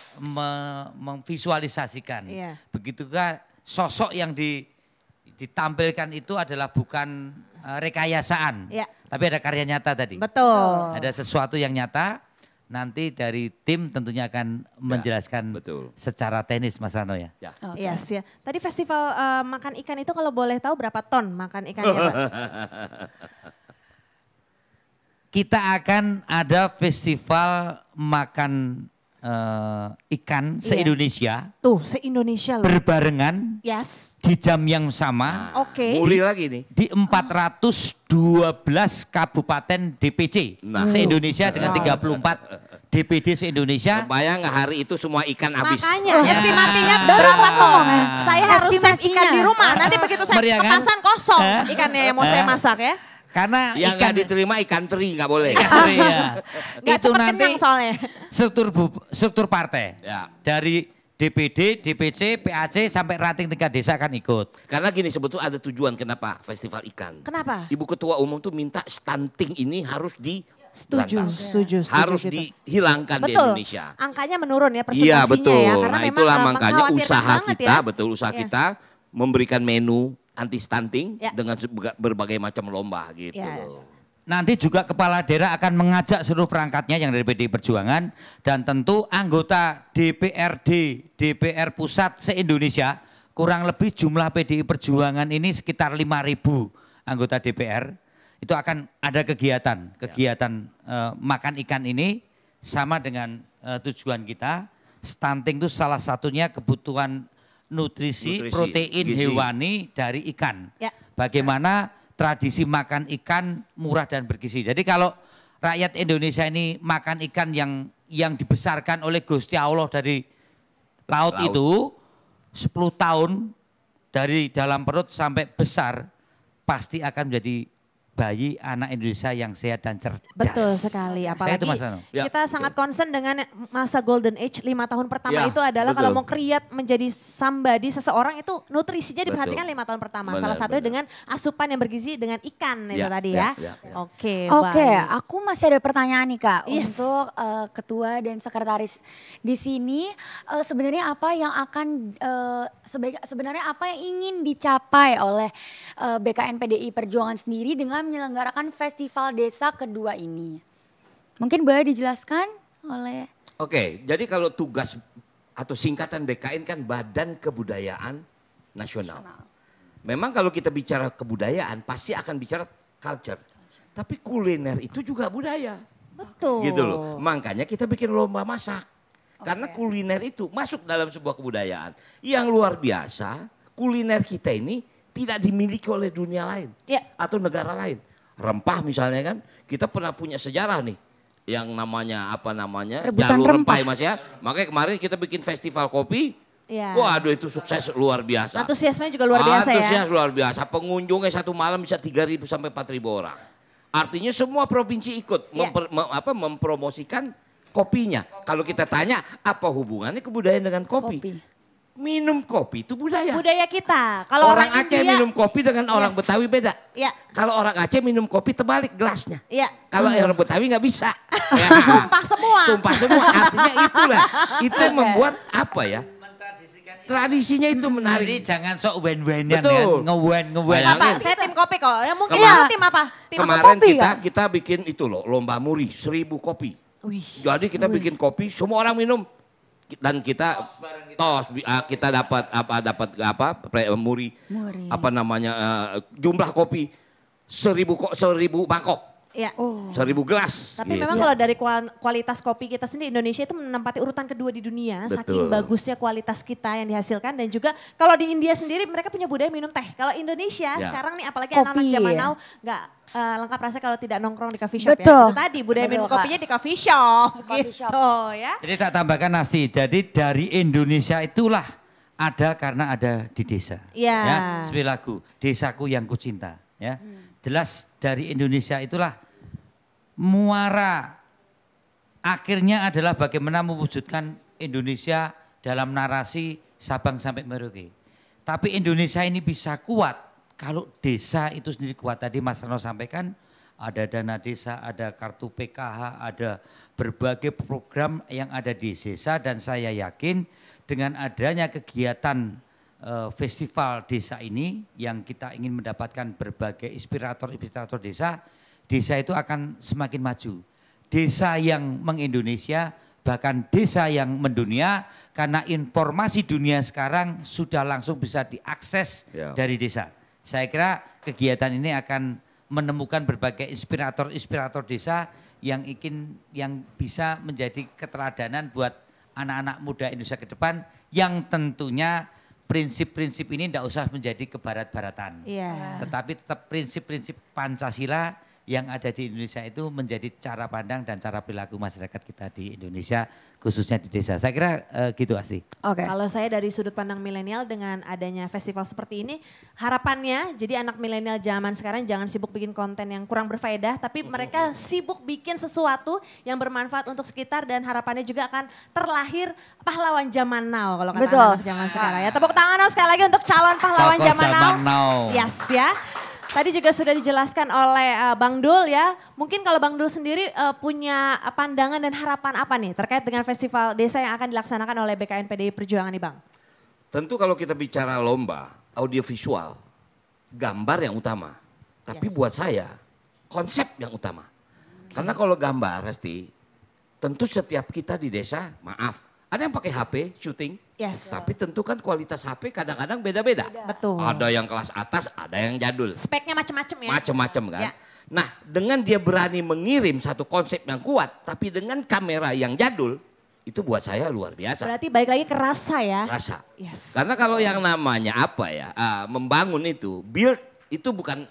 Speaker 6: memvisualisasikan.
Speaker 2: Iya.
Speaker 6: Begitu juga sosok yang ditampilkan itu adalah bukan rekayasaan.
Speaker 2: Iya.
Speaker 6: Tapi ada karya nyata tadi.
Speaker 2: Betul.
Speaker 6: Ada sesuatu yang nyata. Nanti dari tim tentunya akan menjelaskan
Speaker 5: betul.
Speaker 6: secara teknis Mas Rano ya.
Speaker 5: Ya.
Speaker 1: Oke.
Speaker 2: Yes ya. Tadi festival makan ikan itu kalau boleh tahu berapa ton makan ikannya Pak?
Speaker 6: Kita akan ada festival makan ikan se-Indonesia.
Speaker 2: Tuh se-Indonesia loh.
Speaker 6: Berbarengan
Speaker 2: Yes.
Speaker 6: di jam yang sama
Speaker 2: Oke.
Speaker 5: Muli lagi nih.
Speaker 6: di 412 kabupaten DPC
Speaker 5: Nah.
Speaker 6: se-Indonesia dengan 34 DPD se-Indonesia.
Speaker 5: Bayang nggak hari itu semua ikan habis.
Speaker 2: Makanya estimasinya berapa ton? Saya harus save ikan
Speaker 1: Estimasinya.
Speaker 2: di rumah. Nanti begitu saya
Speaker 6: Meriah kan?
Speaker 2: kemasan kosong ikannya yang mau saya masak ya.
Speaker 6: Karena
Speaker 5: Yang nggak
Speaker 6: ikan
Speaker 5: diterima ikan teri nggak boleh.
Speaker 6: Iya.
Speaker 2: Nggak
Speaker 6: Itu
Speaker 2: cepet
Speaker 6: nanti
Speaker 2: kenyang soalnya.
Speaker 6: struktur partai.
Speaker 5: Ya.
Speaker 6: Dari DPD, DPC, PAC sampai ranting tingkat desa akan ikut.
Speaker 5: Karena gini sebetulnya ada tujuan kenapa festival ikan.
Speaker 2: Kenapa?
Speaker 5: Ibu Ketua Umum tuh minta stunting ini harus
Speaker 2: Setuju,
Speaker 5: berantas.
Speaker 2: setuju
Speaker 5: Harus
Speaker 2: gitu.
Speaker 5: dihilangkan di
Speaker 2: Betul.
Speaker 5: Indonesia.
Speaker 2: Angkanya menurun ya persentasinya
Speaker 5: Iya betul.
Speaker 2: ya. Karena
Speaker 5: Nah
Speaker 2: memang
Speaker 5: itulah makanya
Speaker 2: mengkhawatirkan
Speaker 5: usaha
Speaker 2: banget
Speaker 5: kita,
Speaker 2: ya.
Speaker 5: betul usaha
Speaker 2: Iya.
Speaker 5: kita memberikan menu anti stunting
Speaker 2: Ya.
Speaker 5: dengan berbagai macam lomba gitu
Speaker 2: Ya.
Speaker 5: loh.
Speaker 6: Nanti juga kepala daerah akan mengajak seluruh perangkatnya yang dari PDI Perjuangan dan tentu anggota DPRD, DPR Pusat se-Indonesia, kurang lebih jumlah PDI Perjuangan ini sekitar 5.000 anggota DPR. Itu akan ada kegiatan makan ikan ini sama dengan tujuan kita. Stunting itu salah satunya kebutuhan nutrisi protein
Speaker 5: gizi.
Speaker 6: hewani dari ikan.
Speaker 2: Ya.
Speaker 6: Bagaimana tradisi makan ikan murah dan bergizi. Jadi kalau rakyat Indonesia ini makan ikan yang dibesarkan oleh Gusti Allah dari laut itu 10 tahun dari dalam perut sampai besar pasti akan menjadi bayi anak Indonesia yang sehat dan cerdas.
Speaker 2: Betul sekali,
Speaker 6: Saya
Speaker 2: apalagi
Speaker 6: itu Mas Ano.
Speaker 5: Ya,
Speaker 2: kita sangat concern dengan masa golden age 5 tahun pertama
Speaker 5: Ya,
Speaker 2: itu adalah
Speaker 5: betul.
Speaker 2: kalau mau create menjadi somebody, seseorang itu nutrisinya diperhatikan
Speaker 5: Betul.
Speaker 2: 5 tahun pertama.
Speaker 5: Benar,
Speaker 2: Salah satunya
Speaker 5: benar.
Speaker 2: dengan asupan yang bergizi dengan ikan itu
Speaker 5: Ya,
Speaker 2: tadi
Speaker 5: ya,
Speaker 2: ya.
Speaker 5: ya.
Speaker 2: Oke,
Speaker 1: Oke,
Speaker 2: baik.
Speaker 1: aku masih ada pertanyaan nih Kak
Speaker 2: Yes.
Speaker 1: untuk ketua dan sekretaris di sini. Sebenarnya apa yang akan sebenarnya apa yang ingin dicapai oleh BKN PDI Perjuangan sendiri dengan menyelenggarakan festival desa kedua ini? Mungkin boleh dijelaskan oleh
Speaker 5: Oke, jadi kalau tugas atau singkatan BKN kan Badan Kebudayaan Nasional. Memang kalau kita bicara kebudayaan pasti akan bicara culture. Tapi kuliner itu juga budaya.
Speaker 2: Betul.
Speaker 5: Gitu loh. Makanya kita bikin lomba masak. Karena kuliner itu masuk dalam sebuah kebudayaan. Yang luar biasa, kuliner kita ini tidak dimiliki oleh dunia lain.
Speaker 2: Ya.
Speaker 5: Atau negara lain. Rempah misalnya kan, kita pernah punya sejarah nih. Yang namanya
Speaker 1: Rebutan
Speaker 5: jalur
Speaker 1: rempah.
Speaker 5: rempah Mas ya. Makanya kemarin kita bikin festival kopi.
Speaker 2: Ya.
Speaker 5: Waduh itu sukses luar biasa.
Speaker 2: Antusiasmenya juga luar biasa ya.
Speaker 5: Antusias luar biasa. Pengunjungnya satu malam bisa 3.000 sampai 4.000 orang. Artinya semua provinsi ikut
Speaker 2: Ya.
Speaker 5: mempromosikan kopinya. Kalau kita tanya apa hubungannya kebudayaan dengan kopi? Minum kopi itu budaya.
Speaker 2: Budaya kita. Kalau
Speaker 5: orang Aceh
Speaker 2: India,
Speaker 5: minum kopi dengan orang
Speaker 2: Yes.
Speaker 5: Betawi beda.
Speaker 2: Ya,
Speaker 5: Kalau orang Aceh minum kopi terbalik gelasnya.
Speaker 2: ya.
Speaker 5: Kalau orang Betawi nggak bisa. Ya.
Speaker 2: Tumpah semua.
Speaker 5: Tumpah semua. Artinya itulah. Itu yang membuat apa ya? Tradisinya itu
Speaker 6: Jadi
Speaker 5: menarik.
Speaker 6: jangan sok wen-wenan ya,
Speaker 5: Betul.
Speaker 6: ngewen.
Speaker 2: Apa? Saya tim kopi kok. Ya mungkin
Speaker 5: Kemarin-
Speaker 2: lu tim apa? Tim
Speaker 5: Kemarin
Speaker 1: kopi,
Speaker 5: kita bikin itu loh, lomba muri 1.000 kopi.
Speaker 2: Wih.
Speaker 5: Jadi kita bikin kopi, semua orang minum dan kita kita dapat muri
Speaker 1: Muri.
Speaker 5: apa namanya jumlah kopi 1.000 mangkok,
Speaker 2: Ya.
Speaker 5: 1.000 gelas.
Speaker 2: Tapi
Speaker 5: gitu.
Speaker 2: memang kalau dari kualitas kopi kita sendiri Indonesia itu menempati urutan kedua di dunia. Saking
Speaker 5: Betul.
Speaker 2: bagusnya kualitas kita yang dihasilkan dan juga kalau di India sendiri mereka punya budaya minum teh. Kalau Indonesia
Speaker 5: Ya.
Speaker 2: sekarang nih apalagi
Speaker 1: Kopi,
Speaker 2: anak-anak zaman
Speaker 1: ya.
Speaker 2: now nggak lengkap rasanya kalau tidak nongkrong di coffee shop
Speaker 1: Betul.
Speaker 2: ya. Itu tadi budaya
Speaker 1: Betul,
Speaker 2: minum
Speaker 1: Kak.
Speaker 2: kopinya di coffee shop
Speaker 1: Coffee
Speaker 2: gitu
Speaker 1: shop.
Speaker 2: ya.
Speaker 6: Jadi tak tambahkan Nasti, jadi dari Indonesia itulah ada karena ada di desa.
Speaker 2: Iya.
Speaker 6: Ya, seperti lagu, Desaku yang Kucinta. Ya. Jelas dari Indonesia itulah muara akhirnya adalah bagaimana mewujudkan Indonesia dalam narasi Sabang sampai Merauke. Tapi Indonesia ini bisa kuat kalau desa itu sendiri kuat. Tadi Mas Rano sampaikan ada dana desa, ada kartu PKH, ada berbagai program yang ada di desa dan saya yakin dengan adanya kegiatan festival desa ini yang kita ingin mendapatkan berbagai inspirator-inspirator desa, desa itu akan semakin maju. Desa yang mengindonesia, bahkan desa yang mendunia, karena informasi dunia sekarang sudah langsung bisa diakses
Speaker 5: Ya.
Speaker 6: dari desa. Saya kira kegiatan ini akan menemukan berbagai inspirator-inspirator desa yang bisa menjadi keteladanan buat anak-anak muda Indonesia ke depan yang tentunya prinsip-prinsip ini tidak usah menjadi kebarat-baratan.
Speaker 2: Iya.
Speaker 6: Tetapi tetap prinsip-prinsip Pancasila yang ada di Indonesia itu menjadi cara pandang dan cara perilaku masyarakat kita di Indonesia, khususnya di desa. Saya kira gitu Asti.
Speaker 1: Oke.
Speaker 2: Kalau saya dari sudut pandang milenial dengan adanya festival seperti ini, harapannya jadi anak milenial zaman sekarang jangan sibuk bikin konten yang kurang berfaedah, tapi mereka sibuk bikin sesuatu yang bermanfaat untuk sekitar dan harapannya juga akan terlahir pahlawan zaman now kalau kata
Speaker 1: Betul.
Speaker 2: anak zaman sekarang ya. Tepuk tangan now sekali lagi untuk calon pahlawan
Speaker 6: Tokoh
Speaker 2: zaman
Speaker 6: zaman
Speaker 2: now.
Speaker 6: now.
Speaker 2: Yes ya. Tadi juga sudah dijelaskan oleh Bang Dul ya. Mungkin kalau Bang Dul sendiri punya pandangan dan harapan apa nih terkait dengan festival desa yang akan dilaksanakan oleh BKN PDI Perjuangan nih Bang?
Speaker 5: Tentu kalau kita bicara lomba, audiovisual, gambar yang utama. Tapi
Speaker 2: Yes.
Speaker 5: buat saya, konsep yang utama. Karena kalau gambar, Resti, tentu setiap kita di desa, maaf, ada yang pakai HP, syuting.
Speaker 2: Yes.
Speaker 5: Tapi tentu kan kualitas HP kadang-kadang beda-beda.
Speaker 2: Betul.
Speaker 5: Ada yang kelas atas, ada yang jadul.
Speaker 2: Speknya macam-macam ya.
Speaker 5: Macem-macem kan.
Speaker 2: Ya.
Speaker 5: Nah dengan dia berani mengirim satu konsep yang kuat, tapi dengan kamera yang jadul, itu buat saya luar biasa.
Speaker 2: Berarti balik lagi ke rasa ya.
Speaker 5: Rasa.
Speaker 2: Yes.
Speaker 5: Karena kalau yang namanya apa ya, membangun itu, build itu bukan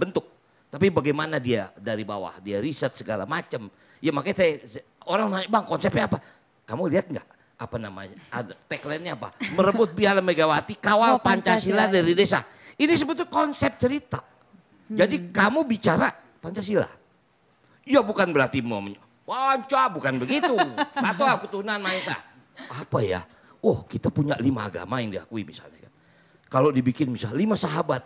Speaker 5: bentuk, tapi bagaimana dia dari bawah, dia riset segala macam. Ya makanya orang nanya, Bang konsepnya apa? Kamu lihat nggak? Apa namanya? Ada tagline-nya apa? Merebut Piala Megawati, kawal Pancasila dari desa. Ini sebetulnya konsep cerita. Jadi kamu bicara Pancasila. Ya bukan berarti mau bukan begitu. Satu aku Tuhan Maha Esa. Apa ya? Oh kita punya 5 agama yang diakui misalnya. Kalau dibikin misalnya 5 sahabat.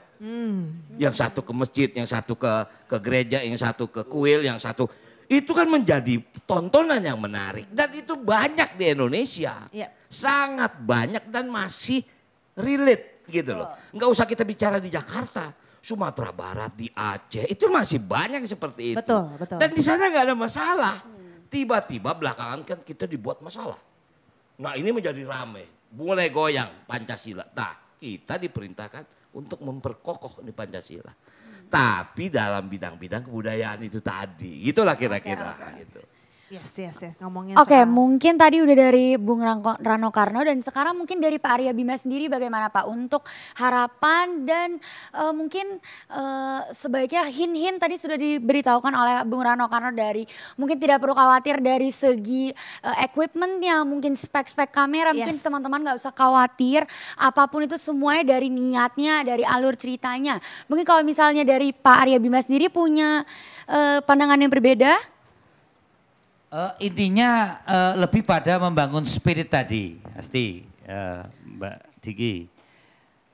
Speaker 5: Yang satu ke masjid, yang satu ke gereja, yang satu ke kuil, yang satu. Itu kan menjadi tontonan yang menarik. Dan itu banyak di Indonesia. Sangat banyak dan masih relate gitu loh. Enggak usah kita bicara di Jakarta. Sumatera Barat, di Aceh, itu masih banyak seperti itu.
Speaker 2: Betul.
Speaker 5: Dan di sana nggak ada masalah. Tiba-tiba belakangan kan kita dibuat masalah. Nah ini menjadi rame, mulai goyang Pancasila. Nah kita diperintahkan untuk memperkokoh di Pancasila. Tapi dalam bidang-bidang kebudayaan itu tadi, itulah kira-kira. Gitu.
Speaker 2: Yes. Ngomongin
Speaker 1: Oke,
Speaker 2: soal-
Speaker 1: mungkin tadi udah dari Bung Rano Karno dan sekarang mungkin dari Pak Arya Bima sendiri bagaimana Pak untuk harapan dan mungkin sebaiknya hint-hint tadi sudah diberitahukan oleh Bung Rano Karno dari mungkin tidak perlu khawatir dari segi equipmentnya, mungkin spek-spek kamera, mungkin teman-teman nggak usah khawatir apapun itu semuanya dari niatnya, dari alur ceritanya. Mungkin kalau misalnya dari Pak Arya Bima sendiri punya pandangan yang berbeda?
Speaker 6: Intinya lebih pada membangun spirit tadi, pasti Mbak Diki.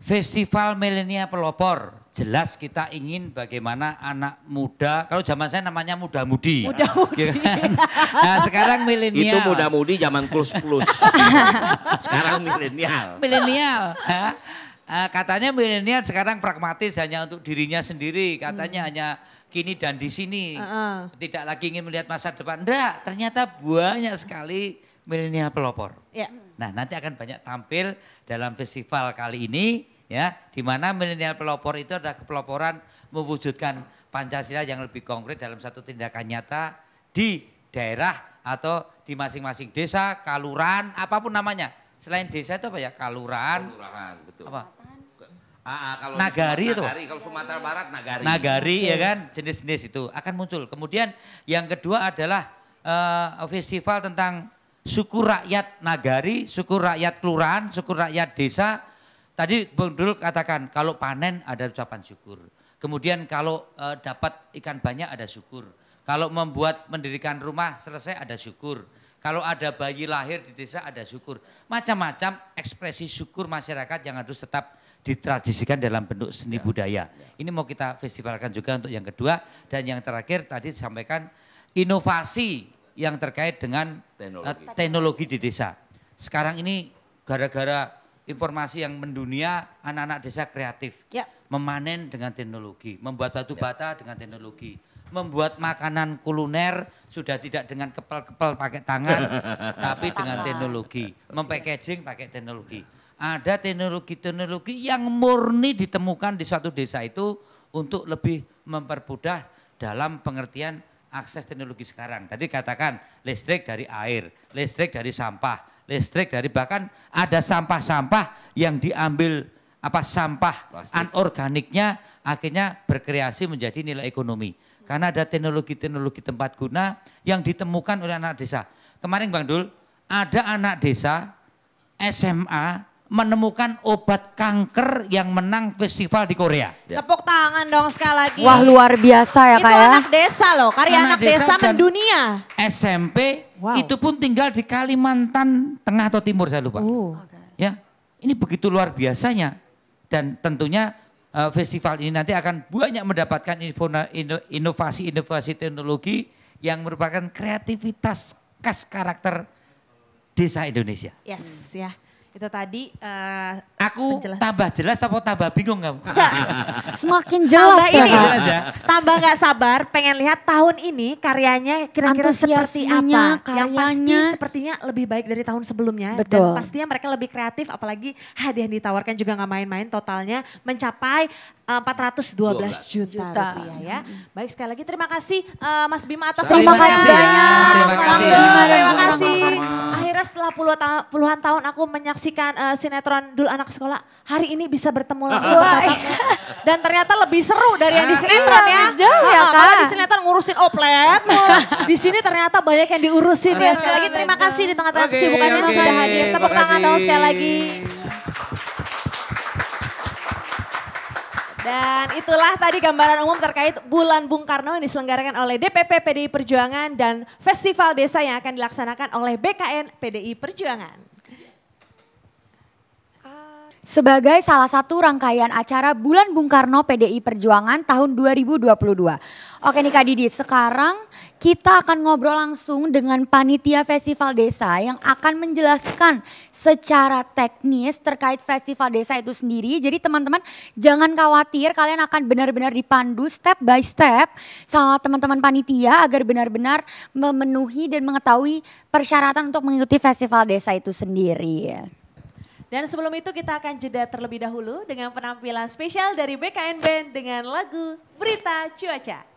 Speaker 6: Festival Milenial Pelopor, jelas kita ingin bagaimana anak muda, kalau zaman saya namanya muda-mudi.
Speaker 2: Muda-mudi.
Speaker 6: Nah sekarang milenial.
Speaker 5: Itu muda-mudi zaman plus-plus. Sekarang milenial.
Speaker 6: Milenial. Katanya milenial sekarang pragmatis hanya untuk dirinya sendiri, katanya hanya kini dan di sini. Tidak lagi ingin melihat masa depan. Enggak, ternyata banyak sekali milenial pelopor. Nah nanti akan banyak tampil dalam festival kali ini ya, di mana milenial pelopor itu adalah kepeloporan mewujudkan Pancasila yang lebih konkret dalam satu tindakan nyata di daerah atau di masing-masing desa, kalurahan, apapun namanya. Selain desa itu apa ya? Kalurahan,
Speaker 5: Betul.
Speaker 6: apa?
Speaker 5: Kalau
Speaker 6: Nagari itu.
Speaker 5: Kalau Sumatera Barat nagari.
Speaker 6: Nagari ya kan, jenis-jenis itu akan muncul. Kemudian yang kedua adalah festival tentang suku rakyat nagari, suku rakyat kelurahan, suku rakyat desa. Tadi Bung Dul katakan kalau panen ada ucapan syukur. Kemudian kalau dapat ikan banyak ada syukur. Kalau mendirikan rumah selesai ada syukur. Kalau ada bayi lahir di desa ada syukur. Macam-macam ekspresi syukur masyarakat yang harus tetap ditradisikan dalam bentuk seni budaya. Ini mau kita festivalkan juga untuk yang kedua. Dan yang terakhir tadi disampaikan inovasi yang terkait dengan teknologi di desa. Sekarang ini gara-gara informasi yang mendunia, anak-anak desa kreatif. Memanen dengan teknologi, membuat batu bata dengan teknologi. Membuat makanan kuliner sudah tidak dengan kepel-kepel pakai tangan, tapi dengan teknologi. Mempackaging pakai teknologi. Ada teknologi-teknologi yang murni ditemukan di suatu desa itu untuk lebih mempermudah dalam pengertian akses teknologi sekarang. Tadi katakan listrik dari air, listrik dari sampah, listrik dari bahkan ada sampah-sampah yang diambil sampah anorganiknya akhirnya berkreasi menjadi nilai ekonomi. Karena ada teknologi-teknologi tempat guna yang ditemukan oleh anak desa. Kemarin Bang Dul, ada anak desa SMA menemukan obat kanker yang menang festival di Korea.
Speaker 2: Tepuk tangan dong sekali lagi.
Speaker 1: Wah luar biasa ya
Speaker 2: itu
Speaker 1: Kak ya.
Speaker 2: anak desa loh, karya anak desa
Speaker 6: dan
Speaker 2: mendunia.
Speaker 6: SMP itu pun tinggal di Kalimantan Tengah atau Timur saya lupa. Ya, ini begitu luar biasanya. Dan tentunya festival ini nanti akan banyak mendapatkan inovasi-inovasi teknologi yang merupakan kreativitas khas karakter desa Indonesia.
Speaker 2: Yes ya. Itu tadi
Speaker 6: Aku tambah jelas atau tambah bingung kamu?
Speaker 1: Semakin jelas
Speaker 2: tambah
Speaker 1: ya
Speaker 2: ini,
Speaker 1: Kak.
Speaker 2: tambah nggak sabar pengen lihat tahun ini karyanya kira-kira seperti
Speaker 1: Antusiasmenya,
Speaker 2: apa. Yang pasti
Speaker 1: karyanya.
Speaker 2: sepertinya lebih baik dari tahun sebelumnya.
Speaker 1: Betul.
Speaker 2: Dan pastinya mereka lebih kreatif apalagi hadiah yang ditawarkan juga nggak main-main, totalnya mencapai 412 juta rupiah ya. Baik sekali lagi terima kasih Mas Bima atas
Speaker 1: Terima
Speaker 2: waktunya.
Speaker 1: kasih banyak.
Speaker 6: Terima kasih.
Speaker 2: Terima kasih. Akhirnya setelah puluhan tahun aku menyaksikan sinetron Dul Anak Sekolah, hari ini bisa bertemu langsung tatapnya. Dan ternyata lebih seru dari yang di sinetron ya.
Speaker 1: jauh ya, Kak.
Speaker 2: Kalau di sinetron ngurusin oplet, di sini ternyata banyak yang diurusin ya. Sekali lagi terima kasih di tengah-tengah kesibukannya sudah hadir. Tepuk tangan dong sekali lagi. Dan itulah tadi gambaran umum terkait Bulan Bung Karno yang diselenggarakan oleh DPP PDI Perjuangan dan Festival Desa yang akan dilaksanakan oleh BKN PDI Perjuangan.
Speaker 1: Sebagai salah satu rangkaian acara Bulan Bung Karno PDI Perjuangan tahun 2022. Oke nih Kak Didi, sekarang kita akan ngobrol langsung dengan panitia Festival Desa yang akan menjelaskan secara teknis terkait Festival Desa itu sendiri. Jadi teman-teman jangan khawatir, kalian akan benar-benar dipandu step by step sama teman-teman panitia agar benar-benar memenuhi dan mengetahui persyaratan untuk mengikuti Festival Desa itu sendiri.
Speaker 2: Dan sebelum itu kita akan jeda terlebih dahulu dengan penampilan spesial dari BKN Band dengan lagu Berita Cuaca.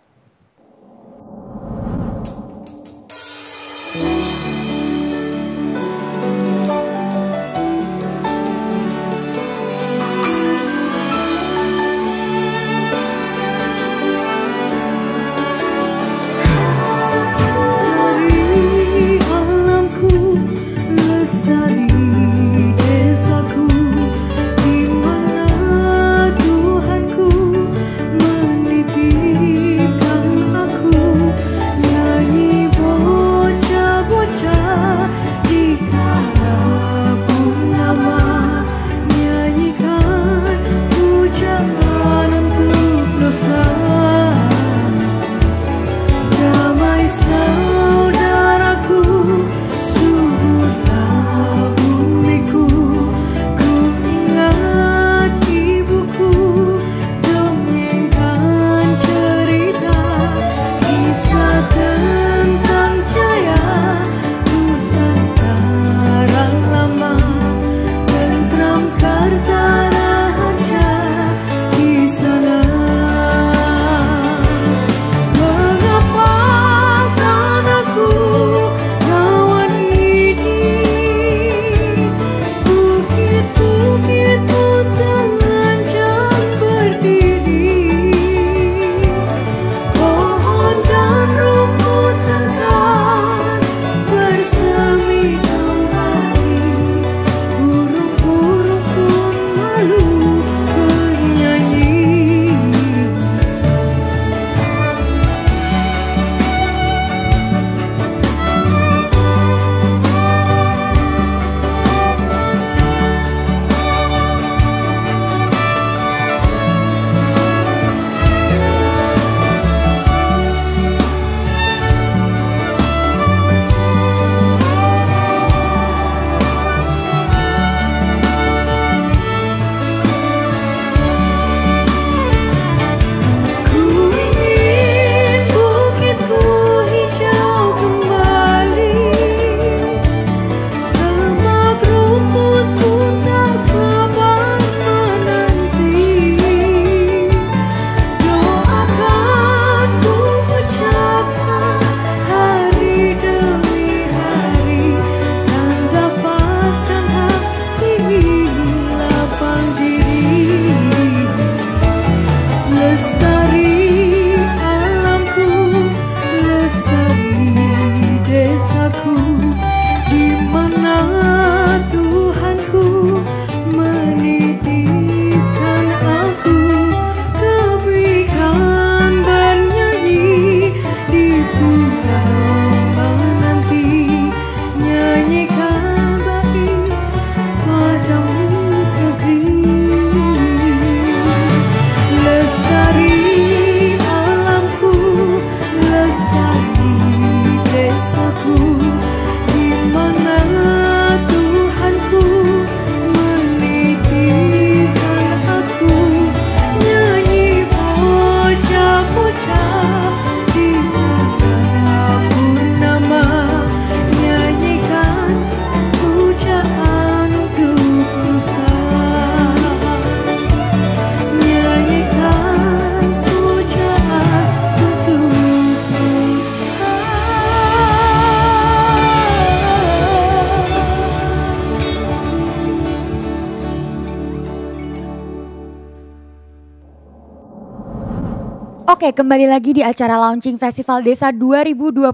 Speaker 1: Oke, kembali lagi di acara launching Festival Desa 2022.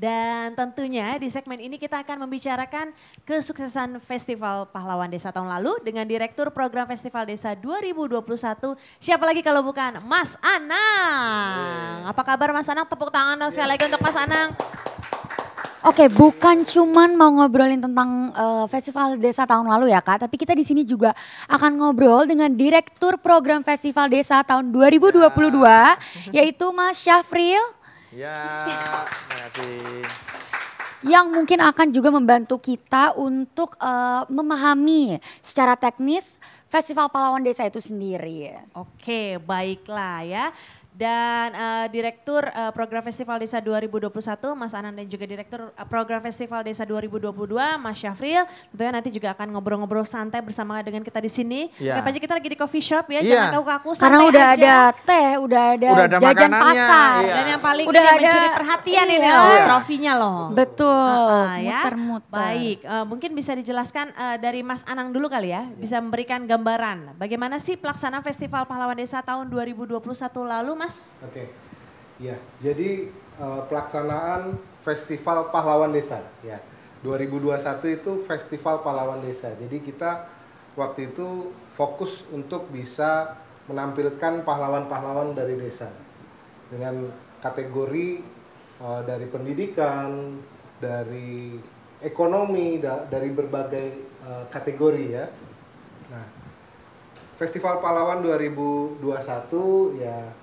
Speaker 2: Dan tentunya di segmen ini kita akan membicarakan kesuksesan Festival Pahlawan Desa tahun lalu dengan Direktur Program Festival Desa 2021. Siapa lagi kalau bukan Mas Anang. Apa kabar Mas Anang? Tepuk tangan dong sekali lagi untuk Mas Anang.
Speaker 1: Oke, bukan cuman mau ngobrolin tentang Festival Desa tahun lalu ya Kak, tapi kita di sini juga akan ngobrol dengan Direktur Program Festival Desa tahun 2022, yaitu Mas Syafril.
Speaker 7: Ya, terima kasih.
Speaker 1: Yang mungkin akan juga membantu kita untuk memahami secara teknis Festival Pahlawan Desa itu sendiri.
Speaker 2: Oke, baiklah ya. Dan Direktur Program Festival Desa 2021 Mas Anan dan juga Direktur Program Festival Desa 2022 Mas Syafril tentunya nanti juga akan ngobrol-ngobrol santai bersama dengan kita di sini.
Speaker 7: Ya.
Speaker 2: Anggap aja kita lagi di coffee shop ya,
Speaker 7: Iya.
Speaker 2: jangan kaku-kaku, santai
Speaker 1: Karena udah
Speaker 2: aja.
Speaker 1: ada teh, udah ada
Speaker 7: Udah ada
Speaker 1: jajan
Speaker 7: makanannya,
Speaker 1: pasar.
Speaker 7: iya.
Speaker 2: Dan yang paling
Speaker 1: Udah
Speaker 2: ini
Speaker 1: ada-
Speaker 2: mencuri perhatian ini
Speaker 1: iya.
Speaker 2: loh,
Speaker 7: Iya.
Speaker 2: trofinya loh.
Speaker 1: Betul,
Speaker 2: Ya.
Speaker 1: muter-muter.
Speaker 2: Baik, mungkin bisa dijelaskan dari Mas Anang dulu kali ya, bisa memberikan gambaran bagaimana sih pelaksanaan Festival Pahlawan Desa tahun 2021 lalu Mas?
Speaker 8: Oke, ya. Jadi pelaksanaan Festival Pahlawan Desa, ya. 2021 itu Festival Pahlawan Desa. Jadi kita waktu itu fokus untuk bisa menampilkan pahlawan-pahlawan dari desa dengan kategori dari pendidikan, dari ekonomi, dari berbagai kategori ya. Nah, Festival Pahlawan 2021 ya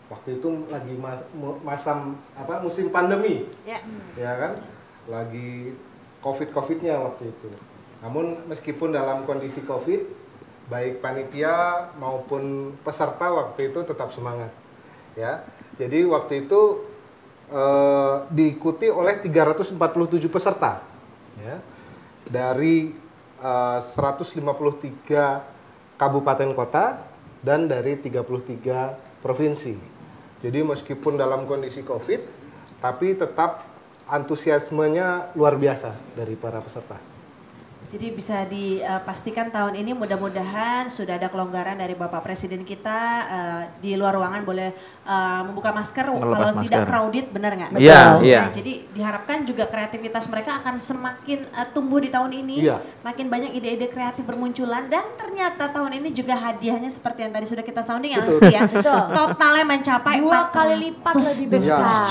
Speaker 8: waktu itu lagi musim pandemi,
Speaker 2: Ya.
Speaker 8: ya kan, lagi COVID-nya waktu itu. Namun meskipun dalam kondisi COVID, baik panitia maupun peserta waktu itu tetap semangat, ya. Jadi waktu itu diikuti oleh 347 peserta, ya, dari 153 kabupaten kota dan dari 33 provinsi. Jadi meskipun dalam kondisi COVID, tapi tetap antusiasmenya luar biasa dari para peserta.
Speaker 2: Jadi bisa dipastikan tahun ini mudah-mudahan sudah ada kelonggaran dari Bapak Presiden kita, di luar ruangan boleh membuka masker
Speaker 7: Melepas
Speaker 2: kalau
Speaker 7: masker.
Speaker 2: tidak crowded, benar nggak?
Speaker 7: Iya,
Speaker 2: Nah,
Speaker 7: iya.
Speaker 2: jadi diharapkan juga kreativitas mereka akan semakin tumbuh di tahun ini,
Speaker 8: Iya.
Speaker 2: makin banyak ide-ide kreatif bermunculan dan ternyata tahun ini juga hadiahnya seperti yang tadi sudah kita sounding ya
Speaker 8: Betul.
Speaker 2: Asti ya.
Speaker 1: Betul.
Speaker 2: Totalnya mencapai
Speaker 1: 2 kali lipat
Speaker 2: 400
Speaker 1: lebih besar.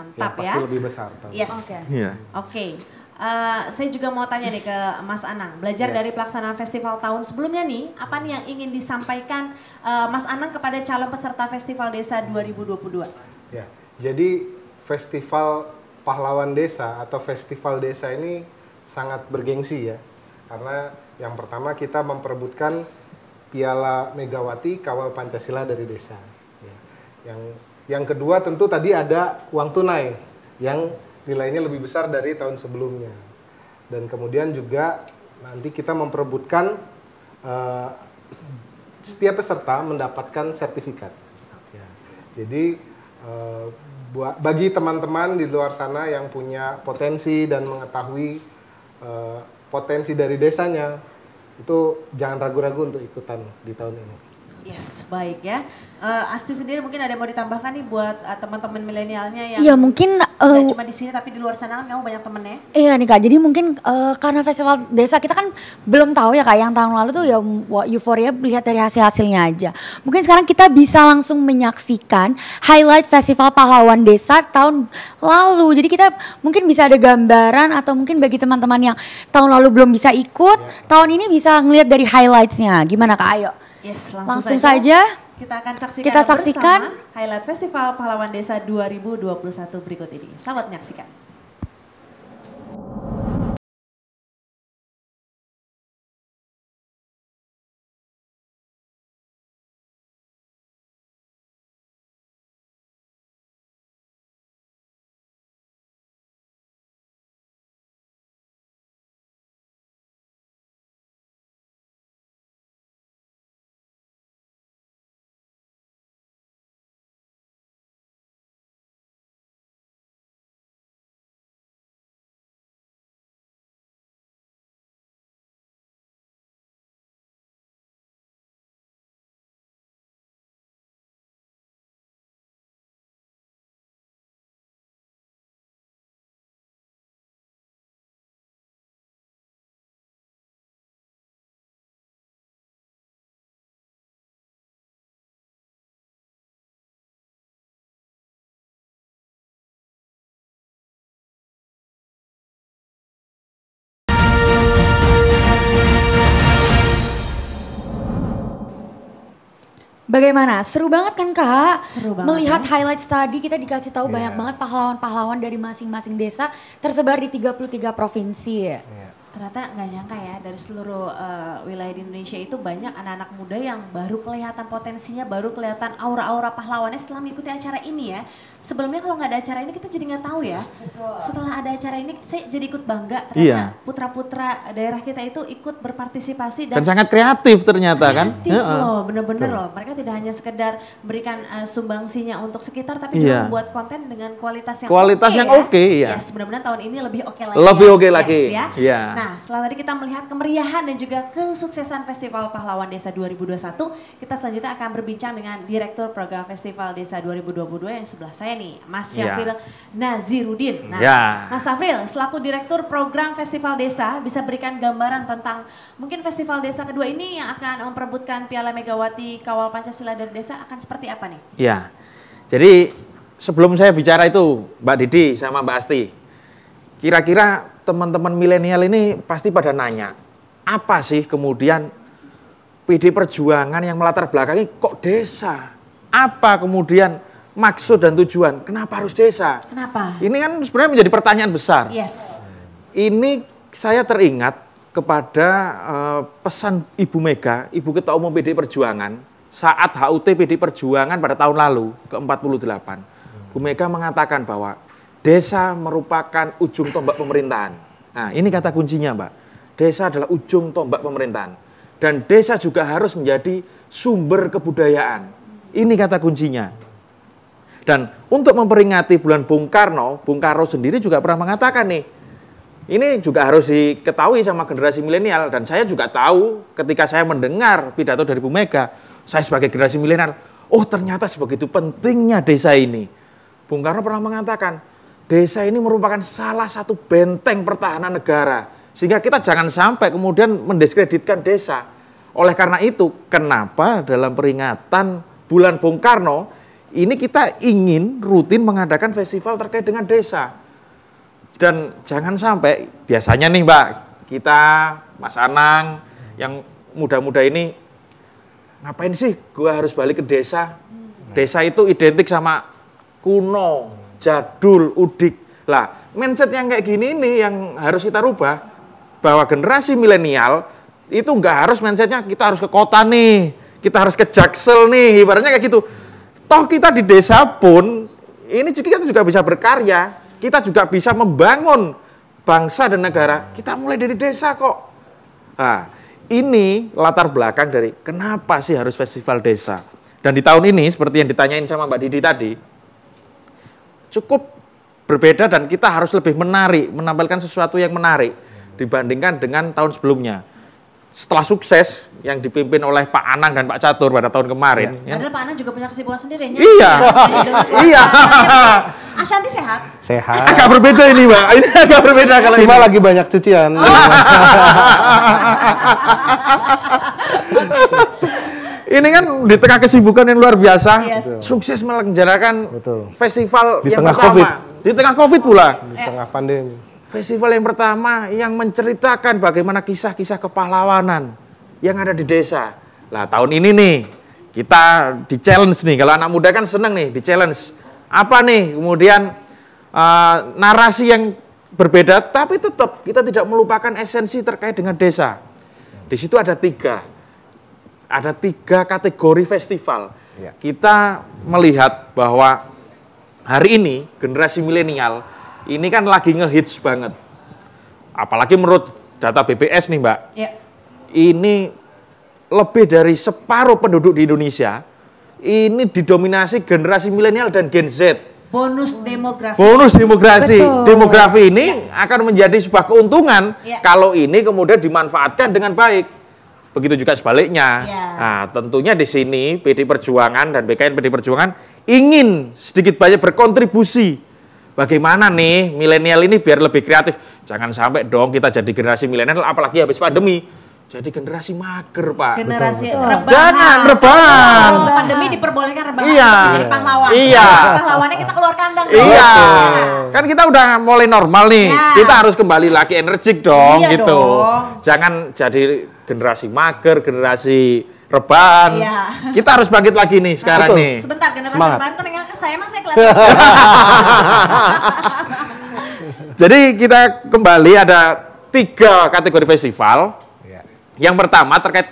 Speaker 2: Mantap ya.
Speaker 8: Pasti lebih besar. tahun
Speaker 2: Yes.
Speaker 1: Oke.
Speaker 7: Iya.
Speaker 2: Oke, saya juga mau tanya nih ke Mas Anang. Belajar
Speaker 8: Yes.
Speaker 2: dari pelaksanaan festival tahun sebelumnya nih, apa nih yang ingin disampaikan Mas Anang kepada calon peserta Festival Desa 2022?
Speaker 8: Ya, jadi Festival Pahlawan Desa atau Festival Desa ini sangat bergengsi ya. Karena yang pertama kita memperebutkan Piala Megawati Kawal Pancasila dari desa. Ya. Yang kedua tentu tadi ada uang tunai yang nilainya lebih besar dari tahun sebelumnya. Dan kemudian juga nanti kita memperebutkan setiap peserta mendapatkan sertifikat. Ya. Jadi bagi teman-teman di luar sana yang punya potensi dan mengetahui potensi dari desanya, itu jangan ragu-ragu untuk ikutan di tahun ini.
Speaker 2: Yes, baik ya. Asti sendiri mungkin ada yang mau ditambahkan nih buat teman-teman milenialnya yang
Speaker 1: Iya mungkin
Speaker 2: nggak cuma di sini tapi di luar sana kan kamu banyak temennya.
Speaker 1: iya nih Kak, jadi mungkin karena festival desa kita kan belum tahu ya Kak, yang tahun lalu tuh ya euforia lihat dari hasil-hasilnya aja. Mungkin sekarang kita bisa langsung menyaksikan highlight festival pahlawan desa tahun lalu. Jadi kita mungkin bisa ada gambaran atau mungkin bagi teman-teman yang tahun lalu belum bisa ikut, tahun ini bisa ngelihat dari highlightsnya. Gimana Kak, ayo?
Speaker 2: Yes,
Speaker 1: Langsung saja.
Speaker 2: Kita akan saksikan,
Speaker 1: Kita saksikan.
Speaker 2: bersama highlight Festival Pahlawan Desa 2021 berikut ini. Selamat menyaksikan.
Speaker 1: Bagaimana? Seru banget kan Kak?
Speaker 2: Seru banget
Speaker 1: Melihat
Speaker 2: ya.
Speaker 1: highlights tadi kita dikasih tahu banyak banget pahlawan-pahlawan dari masing-masing desa tersebar di 33 provinsi.
Speaker 2: Ternyata nggak nyangka ya dari seluruh wilayah di Indonesia itu banyak anak-anak muda yang baru kelihatan potensinya, baru kelihatan aura-aura pahlawannya setelah mengikuti acara ini ya. Sebelumnya kalau nggak ada acara ini kita jadi nggak tahu ya. Setelah ada acara ini saya jadi ikut bangga ternyata putra-putra daerah kita itu ikut berpartisipasi
Speaker 9: Dan sangat kreatif ternyata kan.
Speaker 2: kreatif loh, bener-bener loh. Mereka tidak hanya sekedar berikan sumbangsinya untuk sekitar, tapi juga membuat konten dengan kualitas yang
Speaker 9: oke ya.
Speaker 2: Yes, mudah-mudahan tahun ini lebih oke lagi.
Speaker 9: Lebih
Speaker 2: ya.
Speaker 9: oke lagi.
Speaker 2: Yes, ya.
Speaker 9: Iya.
Speaker 2: Nah, setelah tadi kita melihat kemeriahan dan juga kesuksesan Festival Pahlawan Desa 2021, kita selanjutnya akan berbincang dengan Direktur Program Festival Desa 2022 yang sebelah saya nih, Mas Syafril Nazirudin. Nah, Mas Syafril, selaku Direktur Program Festival Desa, bisa berikan gambaran tentang mungkin Festival Desa kedua ini yang akan memperebutkan Piala Megawati Kawal Pancasila dari Desa akan seperti apa nih?
Speaker 9: Ya, jadi sebelum saya bicara itu Mbak Didi sama Mbak Asti, kira-kira teman-teman milenial ini pasti pada nanya, apa sih kemudian PD Perjuangan yang melatar belakangi kok desa? Apa kemudian maksud dan tujuan? Kenapa harus desa?
Speaker 2: Kenapa?
Speaker 9: Ini kan sebenarnya menjadi pertanyaan besar.
Speaker 2: Yes.
Speaker 9: Ini saya teringat kepada pesan Ibu Mega, Ibu Ketua Umum PD Perjuangan, saat HUT PD Perjuangan pada tahun lalu, ke-48. Bu Mega mengatakan bahwa desa merupakan ujung tombak pemerintahan. Nah, ini kata kuncinya, Mbak. Desa adalah ujung tombak pemerintahan. Dan desa juga harus menjadi sumber kebudayaan. Ini kata kuncinya. Dan untuk memperingati bulan Bung Karno sendiri juga pernah mengatakan nih, ini juga harus diketahui sama generasi milenial. Dan saya juga tahu ketika saya mendengar pidato dari Bu Mega, saya sebagai generasi milenial, oh ternyata sebegitu pentingnya desa ini. Bung Karno pernah mengatakan, desa ini merupakan salah satu benteng pertahanan negara. Sehingga kita jangan sampai kemudian mendiskreditkan desa. Oleh karena itu, kenapa dalam peringatan bulan Bung Karno, ini kita ingin rutin mengadakan festival terkait dengan desa. Dan jangan sampai, biasanya nih Mbak, kita, Mas Anang, yang muda-muda ini, ngapain sih gua harus balik ke desa? Desa itu identik sama kuno, jadul, udik. Lah, mindset yang kayak gini nih yang harus kita rubah. Bahwa generasi milenial itu nggak harus mindsetnya kita harus ke kota nih, kita harus ke Jaksel nih, ibaratnya kayak gitu. Toh kita di desa pun, ini kita juga bisa berkarya, kita juga bisa membangun bangsa dan negara, kita mulai dari desa kok. Nah, ini latar belakang dari kenapa sih harus festival desa. Dan di tahun ini, seperti yang ditanyain sama Mbak Didi tadi, cukup berbeda dan kita harus lebih menarik, menampilkan sesuatu yang menarik dibandingkan dengan tahun sebelumnya. Setelah sukses yang dipimpin oleh Pak Anang dan Pak Catur pada tahun kemarin. Ya.
Speaker 2: Padahal Pak Anang juga punya kesibukan sendiri.
Speaker 9: Iya. Iya.
Speaker 2: Ashanti sehat?
Speaker 8: Sehat.
Speaker 9: Agak berbeda ini, Mbak. Ini agak berbeda kalau
Speaker 8: Cuma
Speaker 9: ini.
Speaker 8: lagi banyak cucian.
Speaker 9: Ini kan di tengah kesibukan yang luar biasa,
Speaker 2: Yes.
Speaker 9: sukses menyelenggarakan festival
Speaker 8: Di
Speaker 9: yang
Speaker 8: tengah
Speaker 9: pertama.
Speaker 8: COVID.
Speaker 9: Di tengah COVID pula.
Speaker 8: Di tengah pandemi.
Speaker 9: Festival yang pertama yang menceritakan bagaimana kisah-kisah kepahlawanan yang ada di desa. Lah tahun ini nih, kita di-challenge nih, kalau anak muda kan seneng nih, di-challenge. Apa nih, kemudian narasi yang berbeda, tapi tetap kita tidak melupakan esensi terkait dengan desa. Di situ ada tiga kategori festival.
Speaker 8: Ya.
Speaker 9: Kita melihat bahwa hari ini generasi milenial ini kan lagi ngehits banget. Apalagi menurut data BPS nih Mbak.
Speaker 2: Ya.
Speaker 9: Ini lebih dari separuh penduduk di Indonesia ini didominasi generasi milenial dan Gen Z.
Speaker 2: Bonus demografi.
Speaker 9: Bonus demografi.
Speaker 1: Betul.
Speaker 9: Demografi ini akan menjadi sebuah keuntungan
Speaker 2: Ya.
Speaker 9: kalau ini kemudian dimanfaatkan dengan baik. Begitu juga sebaliknya.
Speaker 2: Ya.
Speaker 9: Nah, tentunya di sini PD Perjuangan dan BKN PD Perjuangan ingin sedikit banyak berkontribusi. Bagaimana nih milenial ini biar lebih kreatif. Jangan sampai dong kita jadi generasi milenial apalagi habis pandemi. jadi generasi mager, Pak.
Speaker 2: Generasi
Speaker 1: Betul.
Speaker 2: rebahan.
Speaker 9: Jangan rebahan.
Speaker 2: Kalau pandemi diperbolehkan rebahan.
Speaker 9: Iya.
Speaker 2: Jadi pahlawan.
Speaker 9: Iya.
Speaker 2: Sekarang pahlawannya kita keluar kandang. dong.
Speaker 9: Iya, kan kita udah mulai normal nih.
Speaker 2: Yes.
Speaker 9: Kita harus kembali lagi energik dong,
Speaker 2: Iya
Speaker 9: gitu.
Speaker 2: dong.
Speaker 9: Jangan jadi generasi mager, generasi rebahan.
Speaker 2: Iya.
Speaker 9: Kita harus bangkit lagi nih sekarang nih.
Speaker 2: Sebentar, generasi
Speaker 7: Semangat.
Speaker 2: rebahan kan yang ke saya mas saya kelihatan.
Speaker 9: Jadi kita kembali ada 3 kategori festival.
Speaker 8: Ya,
Speaker 9: Yang pertama terkait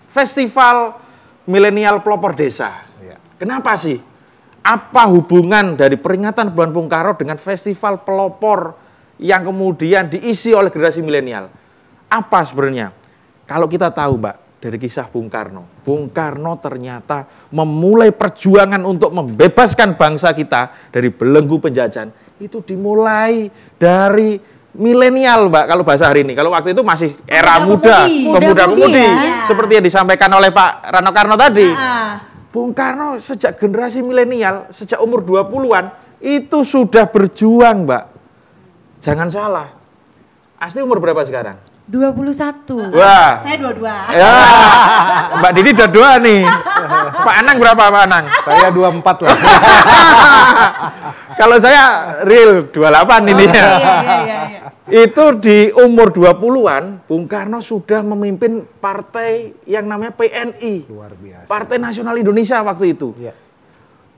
Speaker 9: festival milenial pelopor desa.
Speaker 8: ya.
Speaker 9: Kenapa sih? Apa hubungan dari peringatan Bulan Bung Karno dengan festival pelopor yang kemudian diisi oleh generasi milenial? Apa sebenarnya? Kalau kita tahu, Mbak, dari kisah Bung Karno ternyata memulai perjuangan untuk membebaskan bangsa kita dari belenggu penjajahan. Itu dimulai dari milenial, Mbak, kalau bahasa hari ini. Kalau waktu itu masih era muda, pemuda-pemudi,
Speaker 1: ya.
Speaker 9: seperti yang disampaikan oleh Pak Rano Karno tadi.
Speaker 2: Ah.
Speaker 9: Bung Karno sejak generasi milenial, sejak umur 20-an, itu sudah berjuang, Mbak. Jangan salah. Asli umur berapa sekarang?
Speaker 1: 21.
Speaker 9: Wah,
Speaker 2: Saya dua-dua.
Speaker 9: ya, Mbak Didi udah 2 nih. Pak Anang berapa, Pak Anang?
Speaker 8: Saya 24 lah.
Speaker 9: Kalau saya real 28 ini ya.
Speaker 2: Iya.
Speaker 9: Itu di umur 20-an, Bung Karno sudah memimpin partai yang namanya PNI.
Speaker 8: Luar biasa.
Speaker 9: Partai Nasional Indonesia waktu itu.
Speaker 8: Iya.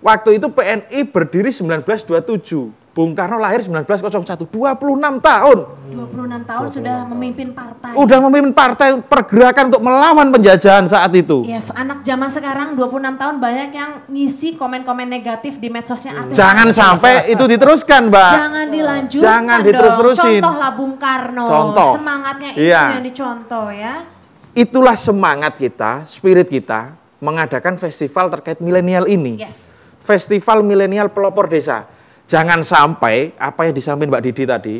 Speaker 9: Waktu itu PNI berdiri 1927. Bung Karno lahir 1901, 26 tahun.
Speaker 2: 26 tahun sudah memimpin partai.
Speaker 9: Udah memimpin partai pergerakan untuk melawan penjajahan saat itu.
Speaker 2: Yes, anak zaman sekarang 26 tahun banyak yang ngisi komen-komen negatif di medsosnya artis.
Speaker 9: Jangan sampai itu diteruskan, Mbak.
Speaker 2: Jangan dilanjutkan
Speaker 9: Jangan
Speaker 2: dong.
Speaker 9: diterus-terusin.
Speaker 2: Contohlah Bung Karno.
Speaker 9: Contoh.
Speaker 2: Semangatnya itu
Speaker 9: Iya.
Speaker 2: yang dicontoh ya.
Speaker 9: Itulah semangat kita, spirit kita mengadakan festival terkait milenial ini.
Speaker 2: Yes.
Speaker 9: Festival milenial pelopor desa. Jangan sampai apa yang disampaikan Mbak Didi tadi,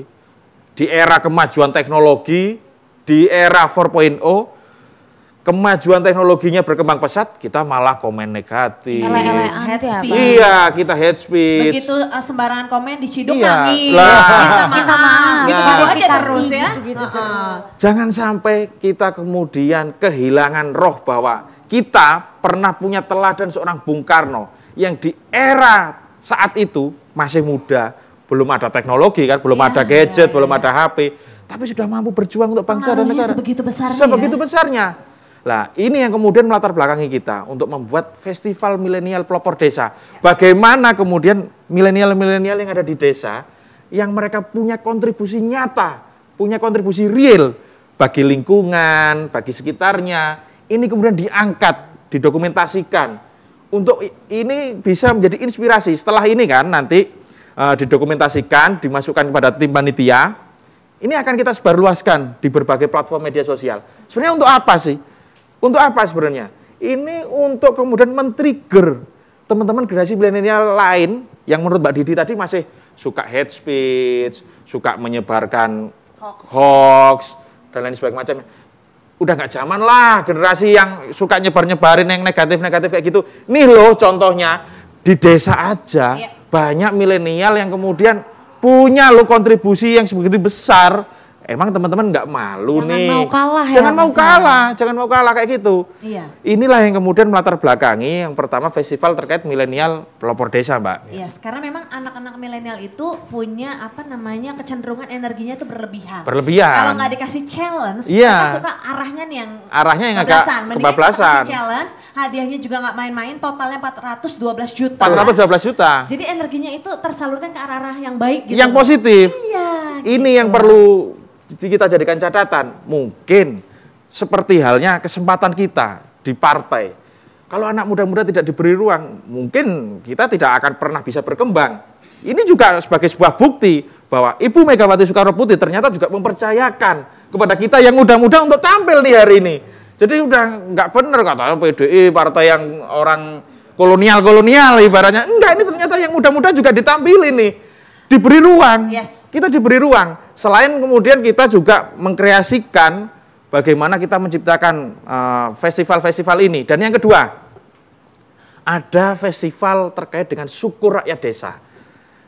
Speaker 9: di era kemajuan teknologi, di era 4.0, kemajuan teknologinya berkembang pesat, kita malah komen negatif.
Speaker 1: Ele-elean
Speaker 2: Head
Speaker 1: tuh ya,
Speaker 2: speech.
Speaker 1: Pak.
Speaker 9: Iya, kita hate speech.
Speaker 2: Begitu sembarangan komen diciduk
Speaker 9: Iya,
Speaker 2: nangis.
Speaker 9: lah.
Speaker 2: Minta maaf. Gitu-gitu aja
Speaker 1: Verifikasi,
Speaker 2: terus ya.
Speaker 1: gitu-gitu
Speaker 2: Heeh.
Speaker 9: Jangan sampai kita kemudian kehilangan roh bahwa kita pernah punya teladan seorang Bung Karno yang di era saat itu masih muda, belum ada teknologi kan, belum ada gadget, belum ada HP, tapi sudah mampu berjuang untuk bangsa dan
Speaker 2: Pengaruhnya
Speaker 9: negara.
Speaker 2: sebegitu besarnya
Speaker 9: Sebegitu
Speaker 2: ya?
Speaker 9: besarnya. Lah, ini yang kemudian melatar belakangi kita untuk membuat festival milenial pelopor desa. Bagaimana kemudian milenial-milenial yang ada di desa, yang mereka punya kontribusi nyata, punya kontribusi real bagi lingkungan, bagi sekitarnya, ini kemudian diangkat, didokumentasikan. Untuk ini bisa menjadi inspirasi. Setelah ini kan nanti didokumentasikan, dimasukkan kepada tim panitia. Ini akan kita sebarluaskan di berbagai platform media sosial. Sebenarnya untuk apa sih? Untuk apa sebenarnya? Ini untuk kemudian men-trigger teman-teman generasi milenial lain yang menurut Mbak Didi tadi masih suka hate speech, suka menyebarkan hoax dan lain sebagainya. Udah nggak zaman lah generasi yang suka nyebar-nyebarin yang negatif-negatif kayak gitu. Nih loh contohnya di desa aja banyak milenial yang kemudian punya loh kontribusi yang sebegitu besar. Emang teman-teman nggak malu
Speaker 1: Jangan
Speaker 9: nih?
Speaker 1: mau kalah ya,
Speaker 9: Jangan mau
Speaker 1: Mas.
Speaker 9: kalah, jangan mau kalah kayak gitu.
Speaker 2: Iya.
Speaker 9: Inilah yang kemudian melatar belakangi yang pertama festival terkait milenial pelopor desa, Mbak.
Speaker 2: Yes, karena memang anak-anak milenial itu punya apa namanya kecenderungan energinya itu berlebihan.
Speaker 9: Berlebihan.
Speaker 2: Kalau nggak dikasih challenge,
Speaker 9: Iya.
Speaker 2: mereka suka arahnya nih yang
Speaker 9: Arahnya yang agak
Speaker 2: kebablasan. Mendingan kita
Speaker 9: kebablasan.
Speaker 2: kasih challenge, hadiahnya juga nggak main-main, totalnya 412 juta.
Speaker 9: 412 juta.
Speaker 2: Jadi energinya itu tersalurkan ke arah-arah yang baik gitu.
Speaker 9: Yang positif.
Speaker 2: Iya.
Speaker 9: Ini
Speaker 2: gitu.
Speaker 9: yang perlu kita jadikan catatan. Mungkin seperti halnya kesempatan kita di partai. Kalau anak muda-muda tidak diberi ruang, mungkin kita tidak akan pernah bisa berkembang. Ini juga sebagai sebuah bukti bahwa Ibu Megawati Soekarno Putri ternyata juga mempercayakan kepada kita yang muda-muda untuk tampil di hari ini. Jadi udah nggak benar katanya PDI partai yang orang kolonial ibaratnya. Enggak, ini ternyata yang muda-muda juga ditampilin nih. Diberi ruang,
Speaker 2: Yes.
Speaker 9: kita diberi ruang. Selain kemudian kita juga mengkreasikan bagaimana kita menciptakan festival-festival ini. Dan yang kedua, ada festival terkait dengan syukur rakyat desa.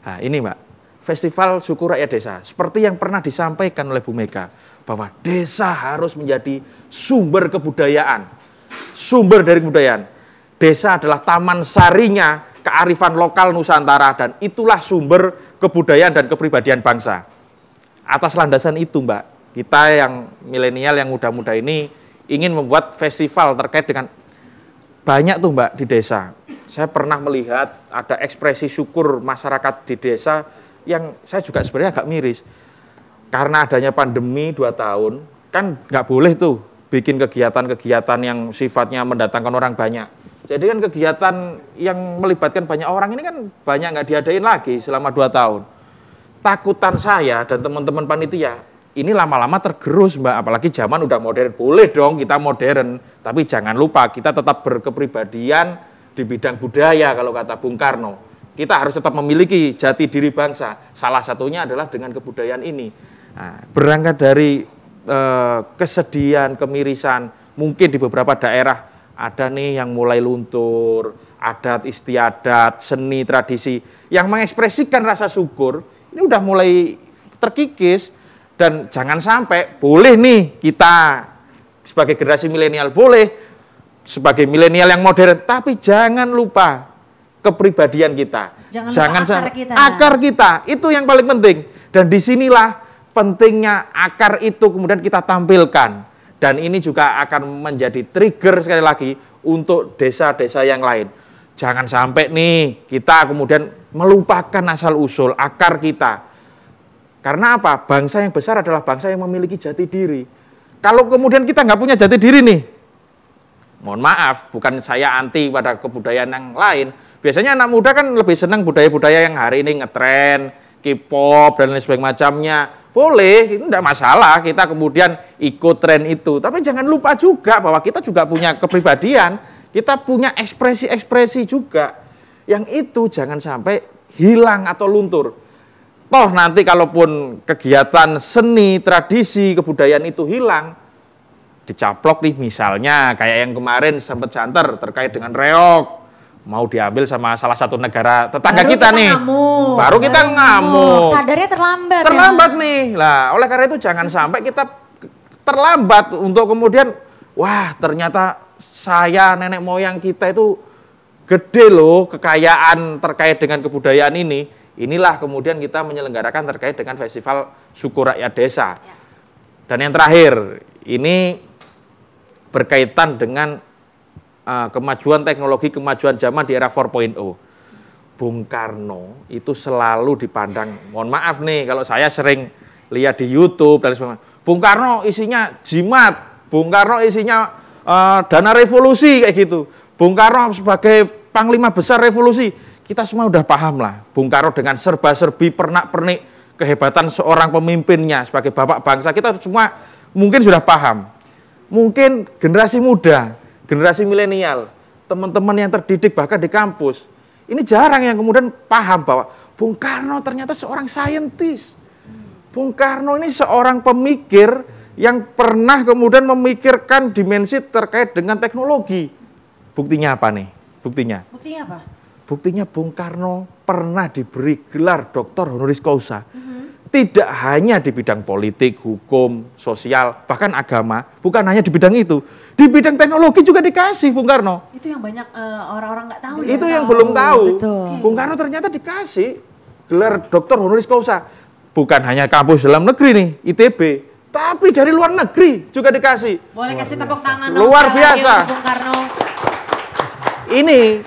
Speaker 9: Nah ini Mbak, festival syukur rakyat desa. Seperti yang pernah disampaikan oleh Bu Mega, bahwa desa harus menjadi sumber kebudayaan, sumber dari kebudayaan. Desa adalah taman sarinya kearifan lokal Nusantara dan itulah sumber kebudayaan dan kepribadian bangsa. Atas landasan itu, Mbak, kita yang milenial yang muda-muda ini ingin membuat festival terkait dengan banyak tuh, Mbak, di desa. Saya pernah melihat ada ekspresi syukur masyarakat di desa yang saya juga sebenarnya agak miris. Karena adanya pandemi 2 tahun, kan nggak boleh tuh bikin kegiatan-kegiatan yang sifatnya mendatangkan orang banyak. Jadi kan kegiatan yang melibatkan banyak orang ini kan banyak nggak diadain lagi selama 2 tahun. Takutan saya dan teman-teman panitia, ini lama-lama tergerus, Mbak, apalagi zaman udah modern. Boleh dong kita modern, tapi jangan lupa kita tetap berkepribadian di bidang budaya kalau kata Bung Karno. Kita harus tetap memiliki jati diri bangsa. Salah satunya adalah dengan kebudayaan ini. Nah, berangkat dari kesedihan, kemirisan, mungkin di beberapa daerah ada nih yang mulai luntur, adat istiadat, seni, tradisi, yang mengekspresikan rasa syukur, ini udah mulai terkikis. Dan jangan sampai, boleh nih kita sebagai generasi milenial, boleh sebagai milenial yang modern, tapi jangan lupa kepribadian kita.
Speaker 2: Jangan lupa akar kita.
Speaker 9: Akar kita, itu yang paling penting. Dan disinilah pentingnya akar itu kemudian kita tampilkan. Dan ini juga akan menjadi trigger sekali lagi untuk desa-desa yang lain. Jangan sampai nih kita kemudian melupakan asal-usul akar kita. Karena apa? Bangsa yang besar adalah bangsa yang memiliki jati diri. Kalau kemudian kita nggak punya jati diri nih, mohon maaf, bukan saya anti pada kebudayaan yang lain. Biasanya anak muda kan lebih senang budaya-budaya yang hari ini ngetren, K-pop dan lain sebagainya. Boleh, itu tidak masalah, kita kemudian ikut tren itu. Tapi jangan lupa juga bahwa kita juga punya kepribadian, kita punya ekspresi-ekspresi juga. Yang itu jangan sampai hilang atau luntur. Toh nanti kalaupun kegiatan seni, tradisi, kebudayaan itu hilang, dicaplok nih misalnya kayak yang kemarin sempat santer terkait dengan reog. Mau diambil sama salah satu negara tetangga kita nih. Baru kita ngamuk.
Speaker 1: Sadarnya terlambat.
Speaker 9: Terlambat nih. Lah, oleh karena itu jangan sampai kita terlambat untuk kemudian wah, ternyata saya nenek moyang kita itu gede loh kekayaan terkait dengan kebudayaan ini. Inilah kemudian kita menyelenggarakan terkait dengan festival Syukur Rakyat Desa. Dan yang terakhir, ini berkaitan dengan kemajuan teknologi, kemajuan zaman di era 4.0. Bung Karno itu selalu dipandang, mohon maaf nih kalau saya sering lihat di YouTube dan sebagainya. Bung Karno isinya jimat, Bung Karno isinya dana revolusi kayak gitu. Bung Karno sebagai panglima besar revolusi, kita semua udah paham lah. Bung Karno dengan serba-serbi, pernak-pernik, kehebatan seorang pemimpinnya sebagai bapak bangsa, kita semua mungkin sudah paham. Mungkin generasi muda, generasi milenial, teman-teman yang terdidik bahkan di kampus, ini jarang yang kemudian paham bahwa Bung Karno ternyata seorang saintis. Bung Karno ini seorang pemikir yang pernah kemudian memikirkan dimensi terkait dengan teknologi. Buktinya apa nih? Buktinya
Speaker 2: apa?
Speaker 9: Buktinya Bung Karno pernah diberi gelar Doktor Honoris Causa. Tidak hanya di bidang politik, hukum, sosial, bahkan agama, bukan hanya di bidang itu. Di bidang teknologi juga dikasih Bung Karno.
Speaker 2: Itu yang banyak orang-orang nggak tahu.
Speaker 9: Itu yang belum tahu.
Speaker 1: Betul.
Speaker 9: Bung Karno ternyata dikasih gelar Doktor Honoris Causa. Bukan hanya kampus dalam negeri nih, ITB, tapi dari luar negeri juga dikasih.
Speaker 2: Boleh kasih tepuk tangan
Speaker 9: luar biasa.
Speaker 2: Bung Karno.
Speaker 9: Ini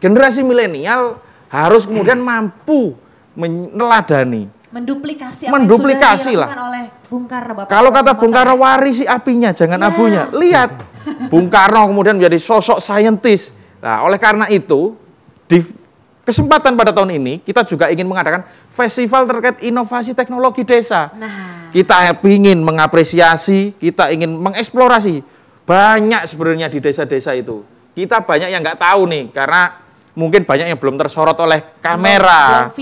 Speaker 9: generasi milenial harus kemudian mampu meneladani,
Speaker 2: menduplikasi apa yang sudah dilakukan oleh Bung Karno. Bapak
Speaker 9: kalau kata Bung Karno, warisi apinya, jangan abunya. Lihat, Bung Karno kemudian menjadi sosok saintis. Nah, oleh karena itu, di kesempatan pada tahun ini, kita juga ingin mengadakan festival terkait inovasi teknologi desa.
Speaker 2: Nah,
Speaker 9: kita ingin mengapresiasi, kita ingin mengeksplorasi. Banyak sebenarnya di desa-desa itu. Kita banyak yang nggak tahu nih, karena mungkin banyak yang belum tersorot oleh kamera,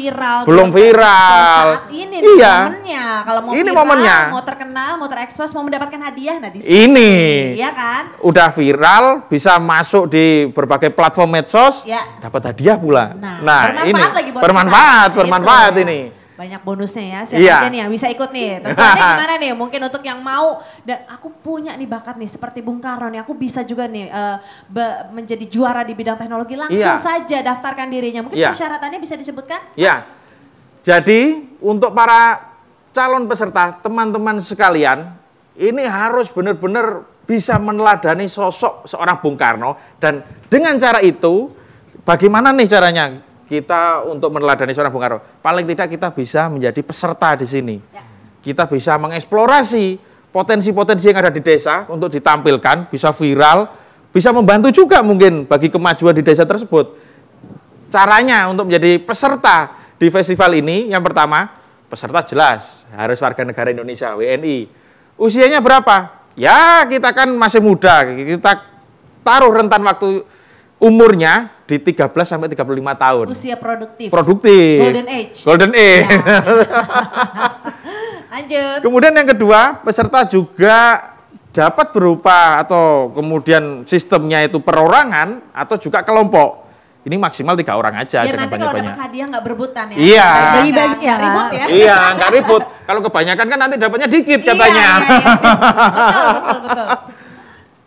Speaker 2: belum viral.
Speaker 9: Saat
Speaker 2: ini
Speaker 9: iya.
Speaker 2: momennya. Kalau mau
Speaker 9: ini
Speaker 2: viral,
Speaker 9: momennya.
Speaker 2: mau terkenal, mau terekspos, mau mendapatkan hadiah, nah di sini.
Speaker 9: Ini,
Speaker 2: ya kan?
Speaker 9: Udah viral, bisa masuk di berbagai platform medsos,
Speaker 2: ya.
Speaker 9: dapat hadiah pula.
Speaker 2: Nah ini
Speaker 9: lagi buat bermanfaat
Speaker 2: gitu.
Speaker 9: ini.
Speaker 2: Banyak bonusnya ya, siapa
Speaker 9: Iya.
Speaker 2: aja nih yang bisa ikut nih. Tentunya gimana nih, mungkin untuk yang mau dan aku punya nih bakat nih seperti Bung Karno nih, aku bisa juga nih menjadi juara di bidang teknologi, langsung saja daftarkan dirinya. Mungkin persyaratannya bisa disebutkan?
Speaker 9: Iya, jadi untuk para calon peserta, teman-teman sekalian, ini harus benar-benar bisa meneladani sosok seorang Bung Karno, dan dengan cara itu, bagaimana nih caranya kita untuk meneladani seorang Bung Karno? Paling tidak kita bisa menjadi peserta di sini. Kita bisa mengeksplorasi potensi-potensi yang ada di desa untuk ditampilkan, bisa viral, bisa membantu juga mungkin bagi kemajuan di desa tersebut. Caranya untuk menjadi peserta di festival ini, yang pertama, peserta jelas, harus warga negara Indonesia, WNI. Usianya berapa? Ya, kita kan masih muda, kita taruh rentan waktu umurnya di 13 sampai 35 tahun.
Speaker 2: Usia produktif.
Speaker 9: Produktif.
Speaker 2: Golden age.
Speaker 9: Golden age.
Speaker 2: Ya. Lanjut.
Speaker 9: Kemudian yang kedua, peserta juga dapat berupa atau kemudian sistemnya itu perorangan atau juga kelompok. Ini maksimal 3 orang aja.
Speaker 2: Biar
Speaker 9: dengan
Speaker 2: nanti kalau
Speaker 9: banyak-banyak.
Speaker 2: dapat hadiah nggak berebutan ya.
Speaker 9: Iya.
Speaker 1: Bagi-bagi ya.
Speaker 2: Ribut ya.
Speaker 9: Iya, nggak ribut. Kalau kebanyakan kan nanti dapatnya dikit katanya.
Speaker 2: Betul.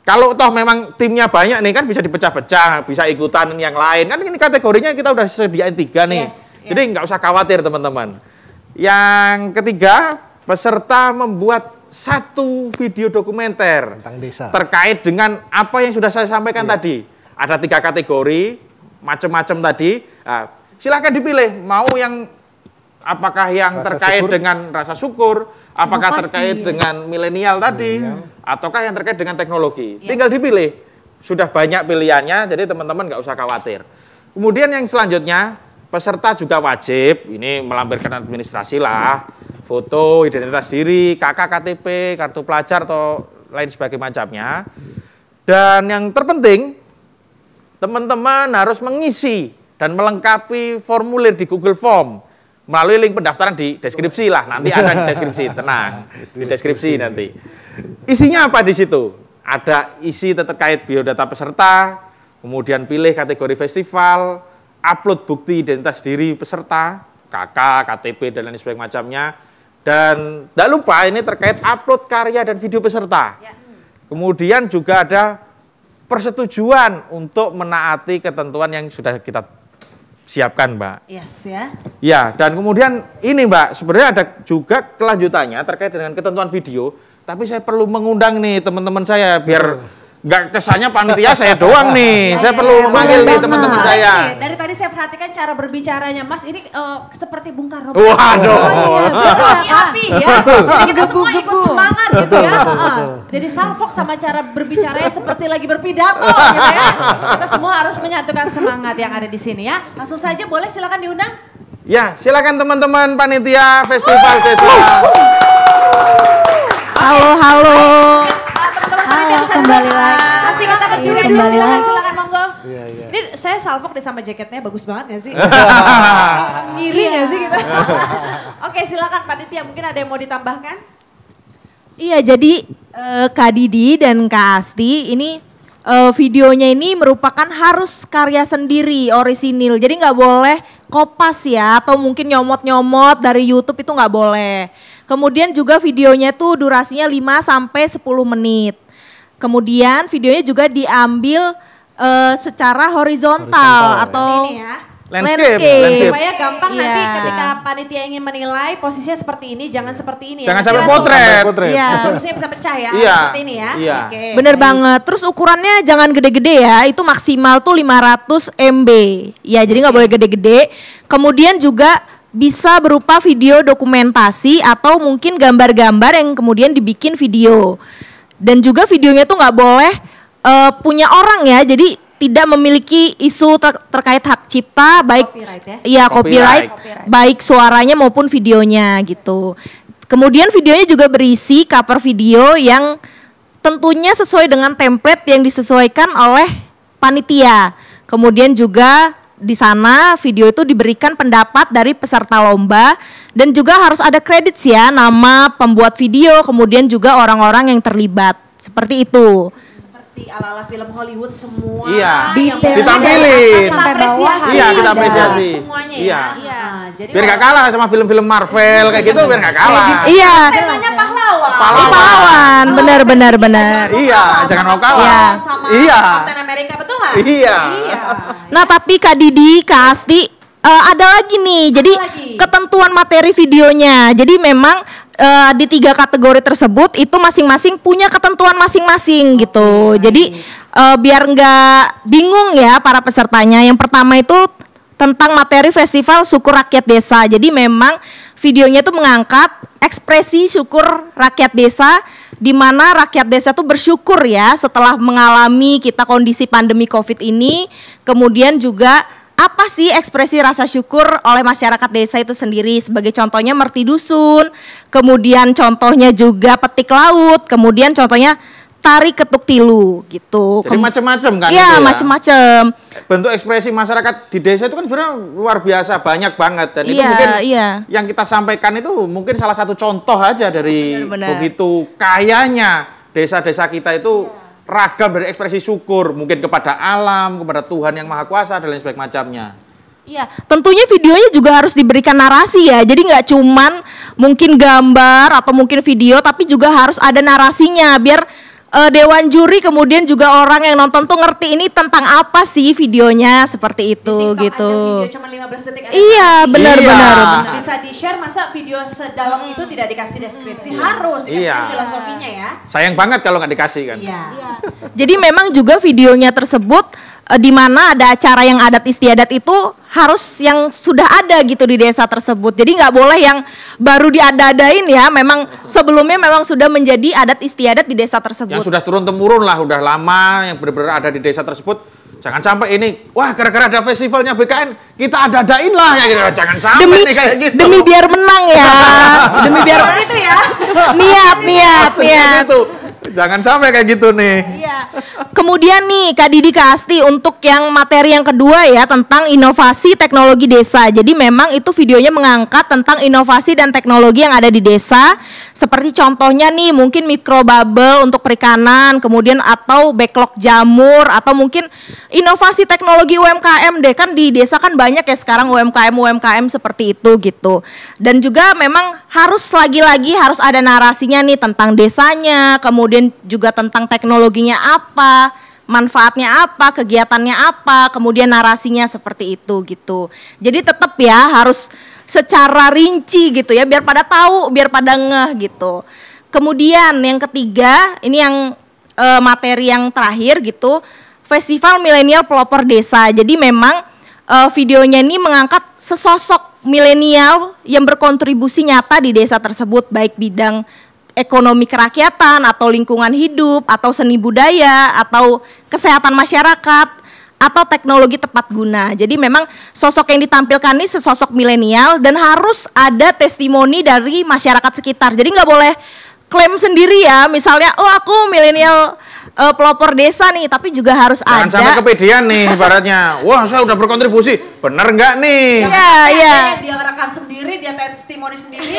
Speaker 9: Kalau toh memang timnya banyak nih kan bisa dipecah-pecah, bisa ikutan yang lain. Kan ini kategorinya kita udah sediain 3 nih. Jadi nggak usah khawatir teman-teman. Yang ketiga, peserta membuat 1 video dokumenter
Speaker 8: Tentang desa.
Speaker 9: terkait dengan apa yang sudah saya sampaikan tadi. Ada 3 kategori, macam-macam tadi. Nah, silakan dipilih, mau yang apakah yang
Speaker 8: Rasa
Speaker 9: terkait
Speaker 8: syukur.
Speaker 9: dengan rasa syukur, apakah
Speaker 1: Inovasi.
Speaker 9: terkait dengan milenial tadi, ataukah yang terkait dengan teknologi. Tinggal dipilih. Sudah banyak pilihannya, jadi teman-teman nggak usah khawatir. Kemudian yang selanjutnya, peserta juga wajib, ini melampirkan administrasi lah, foto, identitas diri, KK, KTP, kartu pelajar, atau lain sebagainya macamnya. Dan yang terpenting, teman-teman harus mengisi dan melengkapi formulir di Google Form melalui link pendaftaran di deskripsi lah. Nanti ada di deskripsi, tenang. Di deskripsi nanti. Isinya apa di situ? Ada isi terkait biodata peserta, kemudian pilih kategori festival, upload bukti identitas diri peserta, KK, KTP, dan lain sebagainya macamnya. Dan tidak lupa ini terkait upload karya dan video peserta. Kemudian juga ada persetujuan untuk menaati ketentuan yang sudah kita siapkan, Mbak.
Speaker 2: Yes ya.
Speaker 9: Ya, dan kemudian ini, Mbak, sebenarnya ada juga kelanjutannya terkait dengan ketentuan video, tapi saya perlu mengundang nih teman-teman saya biar nggak kesannya panitia saya doang nih. Saya perlu memanggil nih teman-teman
Speaker 2: Soalnya
Speaker 9: saya.
Speaker 2: nih, dari tadi saya perhatikan cara berbicaranya Mas ini seperti Bung Karno.
Speaker 9: Waduh.
Speaker 2: Api ya. Jadi kita semua ikut semangat gitu ya. Jadi salfok sama cara berbicaranya seperti lagi berpidato gitu ya. Kita semua harus menyatukan semangat yang ada di sini ya. Langsung saja boleh silakan diundang.
Speaker 9: Ya, silakan teman-teman panitia festival desa.
Speaker 3: Halo.
Speaker 2: Teman-teman bisa
Speaker 1: kembali lagi.
Speaker 2: Masih kita berdiri dulu,
Speaker 1: Kembali lagi.
Speaker 2: silakan monggo.
Speaker 8: Iya.
Speaker 2: Ini saya salfok deh sama jaketnya, bagus banget gak sih? Ngiri gak sih kita? Oke, silakan panitia, mungkin ada yang mau ditambahkan?
Speaker 3: Iya, jadi Kak Didi dan Kak Asti ini videonya ini merupakan harus karya sendiri, orisinil. Jadi nggak boleh kopas ya, atau mungkin nyomot-nyomot dari YouTube itu nggak boleh. Kemudian juga videonya tuh durasinya 5 sampai 10 menit. Kemudian videonya juga diambil secara horizontal atau
Speaker 2: Ini ya.
Speaker 9: Landscape.
Speaker 2: Supaya gampang
Speaker 3: Iya.
Speaker 2: nanti ketika panitia ingin menilai posisinya seperti ini, jangan seperti ini ya.
Speaker 9: Jangan
Speaker 2: Nanti
Speaker 9: sampai
Speaker 2: langsung-
Speaker 9: potret.
Speaker 3: Iya.
Speaker 2: Resolusinya bisa pecah ya,
Speaker 9: Iya.
Speaker 2: seperti ini ya.
Speaker 9: Iya.
Speaker 2: Oke.
Speaker 3: Bener banget. Terus ukurannya jangan gede-gede ya. Itu maksimal tuh 500 MB. Ya, jadi nggak boleh gede-gede. Kemudian juga bisa berupa video dokumentasi atau mungkin gambar-gambar yang kemudian dibikin video. Dan juga videonya tuh nggak boleh punya orang ya. Jadi tidak memiliki isu terkait hak cipta, baik
Speaker 2: Copyright ya?
Speaker 3: iya
Speaker 9: Copyright.
Speaker 3: copyright, baik suaranya maupun videonya gitu. Kemudian videonya juga berisi cover video yang tentunya sesuai dengan template yang disesuaikan oleh panitia. Kemudian juga di sana video itu diberikan pendapat dari peserta lomba dan juga harus ada kredit ya, nama pembuat video, kemudian juga orang-orang yang terlibat. Seperti itu.
Speaker 2: Seperti seperti ala-ala film Hollywood semua.
Speaker 9: Iya.
Speaker 2: yang
Speaker 9: Ditampilin.
Speaker 2: kita apresiasi.
Speaker 9: Iya, kita apresiasi.
Speaker 2: Semuanya
Speaker 9: Iya.
Speaker 2: ya. Jadi
Speaker 9: Biar nggak kalah sama film-film Marvel kayak gitu, biar nggak kalah.
Speaker 3: Iya.
Speaker 2: temanya pahlawan.
Speaker 3: Pahlawan, benar.
Speaker 9: Iya, jangan mau kalah.
Speaker 3: Iya.
Speaker 2: Sama
Speaker 9: Iya.
Speaker 2: Captain America, betul nggak?
Speaker 9: Iya.
Speaker 3: Nah, tapi Kak Didi, Kak Asti, ada lagi nih. Jadi
Speaker 2: lagi?
Speaker 3: ketentuan materi videonya. Jadi memang di 3 kategori tersebut itu masing-masing punya ketentuan masing-masing gitu. Jadi biar nggak bingung ya para pesertanya. Yang pertama itu tentang materi Festival Syukur Rakyat Desa. Jadi memang videonya itu mengangkat ekspresi syukur rakyat desa, di mana rakyat desa itu bersyukur ya setelah mengalami kita kondisi pandemi COVID ini. Kemudian juga apa sih ekspresi rasa syukur oleh masyarakat desa itu sendiri, sebagai contohnya merti dusun, kemudian contohnya juga petik laut, kemudian contohnya tari ketuk tilu gitu.
Speaker 9: Jadi macam-macam kan itu
Speaker 3: Iya,
Speaker 9: ya?
Speaker 3: macam-macam.
Speaker 9: Bentuk ekspresi masyarakat di desa itu kan sebenarnya luar biasa, banyak banget. Dan itu
Speaker 3: Iya,
Speaker 9: mungkin
Speaker 3: iya.
Speaker 9: yang kita sampaikan itu mungkin salah satu contoh aja dari
Speaker 3: Benar-benar.
Speaker 9: begitu kayanya desa-desa kita itu ragam dari ekspresi syukur, mungkin kepada alam, kepada Tuhan Yang Maha Kuasa, dan lain sebagainya macamnya.
Speaker 3: Iya, tentunya videonya juga harus diberikan narasi ya. Jadi nggak cuman mungkin gambar atau mungkin video, tapi juga harus ada narasinya biar dewan juri kemudian juga orang yang nonton tuh ngerti ini tentang apa sih videonya, seperti itu
Speaker 2: Di TikTok
Speaker 3: gitu.
Speaker 2: aja video cuma 15 detik ada
Speaker 3: Iya,
Speaker 2: narasi.
Speaker 3: benar-benar.
Speaker 9: Iya.
Speaker 2: Bisa di-share, masa video sedalam itu tidak dikasih deskripsi? Harus dikasih
Speaker 9: Iya.
Speaker 2: filosofinya ya.
Speaker 9: Sayang banget kalau nggak dikasih kan.
Speaker 2: Iya.
Speaker 3: Jadi memang juga videonya tersebut di mana ada acara yang adat istiadat itu harus yang sudah ada gitu di desa tersebut. Jadi nggak boleh yang baru diada-adain ya. Memang sebelumnya memang sudah menjadi adat istiadat di desa tersebut.
Speaker 9: Yang sudah turun-temurun lah, udah lama yang benar-benar ada di desa tersebut. Jangan sampai ini, wah gara-gara ada festivalnya BKN, kita ada-adain lah kayak gitu. Jangan sampai
Speaker 3: demi
Speaker 9: nih kayak gitu.
Speaker 3: demi biar menang ya. Demi biar
Speaker 2: itu ya.
Speaker 3: niat.
Speaker 9: Gitu. Jangan sampai kayak gitu nih.
Speaker 3: Iya. Kemudian nih Kak Didi, Kak Asti, untuk yang materi yang kedua ya tentang inovasi teknologi desa. Jadi memang itu videonya mengangkat tentang inovasi dan teknologi yang ada di desa. Seperti contohnya nih mungkin mikrobubble untuk perikanan, kemudian atau backlog jamur, atau mungkin inovasi teknologi UMKM deh. Kan di desa kan banyak ya sekarang UMKM seperti itu gitu. Dan juga memang harus lagi-lagi harus ada narasinya nih tentang desanya, kemudian juga tentang teknologinya apa, manfaatnya apa, kegiatannya apa, kemudian narasinya seperti itu gitu. Jadi tetap ya harus secara rinci gitu ya, biar pada tahu, biar pada ngeh gitu. Kemudian yang ketiga, ini yang materi yang terakhir gitu, Festival Milenial Pelopor Desa. Jadi memang videonya ini mengangkat sesosok milenial yang berkontribusi nyata di desa tersebut, baik bidang ekonomi kerakyatan atau lingkungan hidup atau seni budaya atau kesehatan masyarakat atau teknologi tepat guna. Jadi memang sosok yang ditampilkan ini sesosok milenial dan harus ada testimoni dari masyarakat sekitar. Jadi nggak boleh klaim sendiri ya, misalnya oh aku milenial pelopor desa nih, tapi juga harus
Speaker 9: Jangan
Speaker 3: ada.
Speaker 9: sampai kepedean nih ibaratnya. Wah, saya udah berkontribusi. Bener nggak nih?
Speaker 3: Iya, iya.
Speaker 2: Dia ngerekam sendiri, dia testimoni sendiri.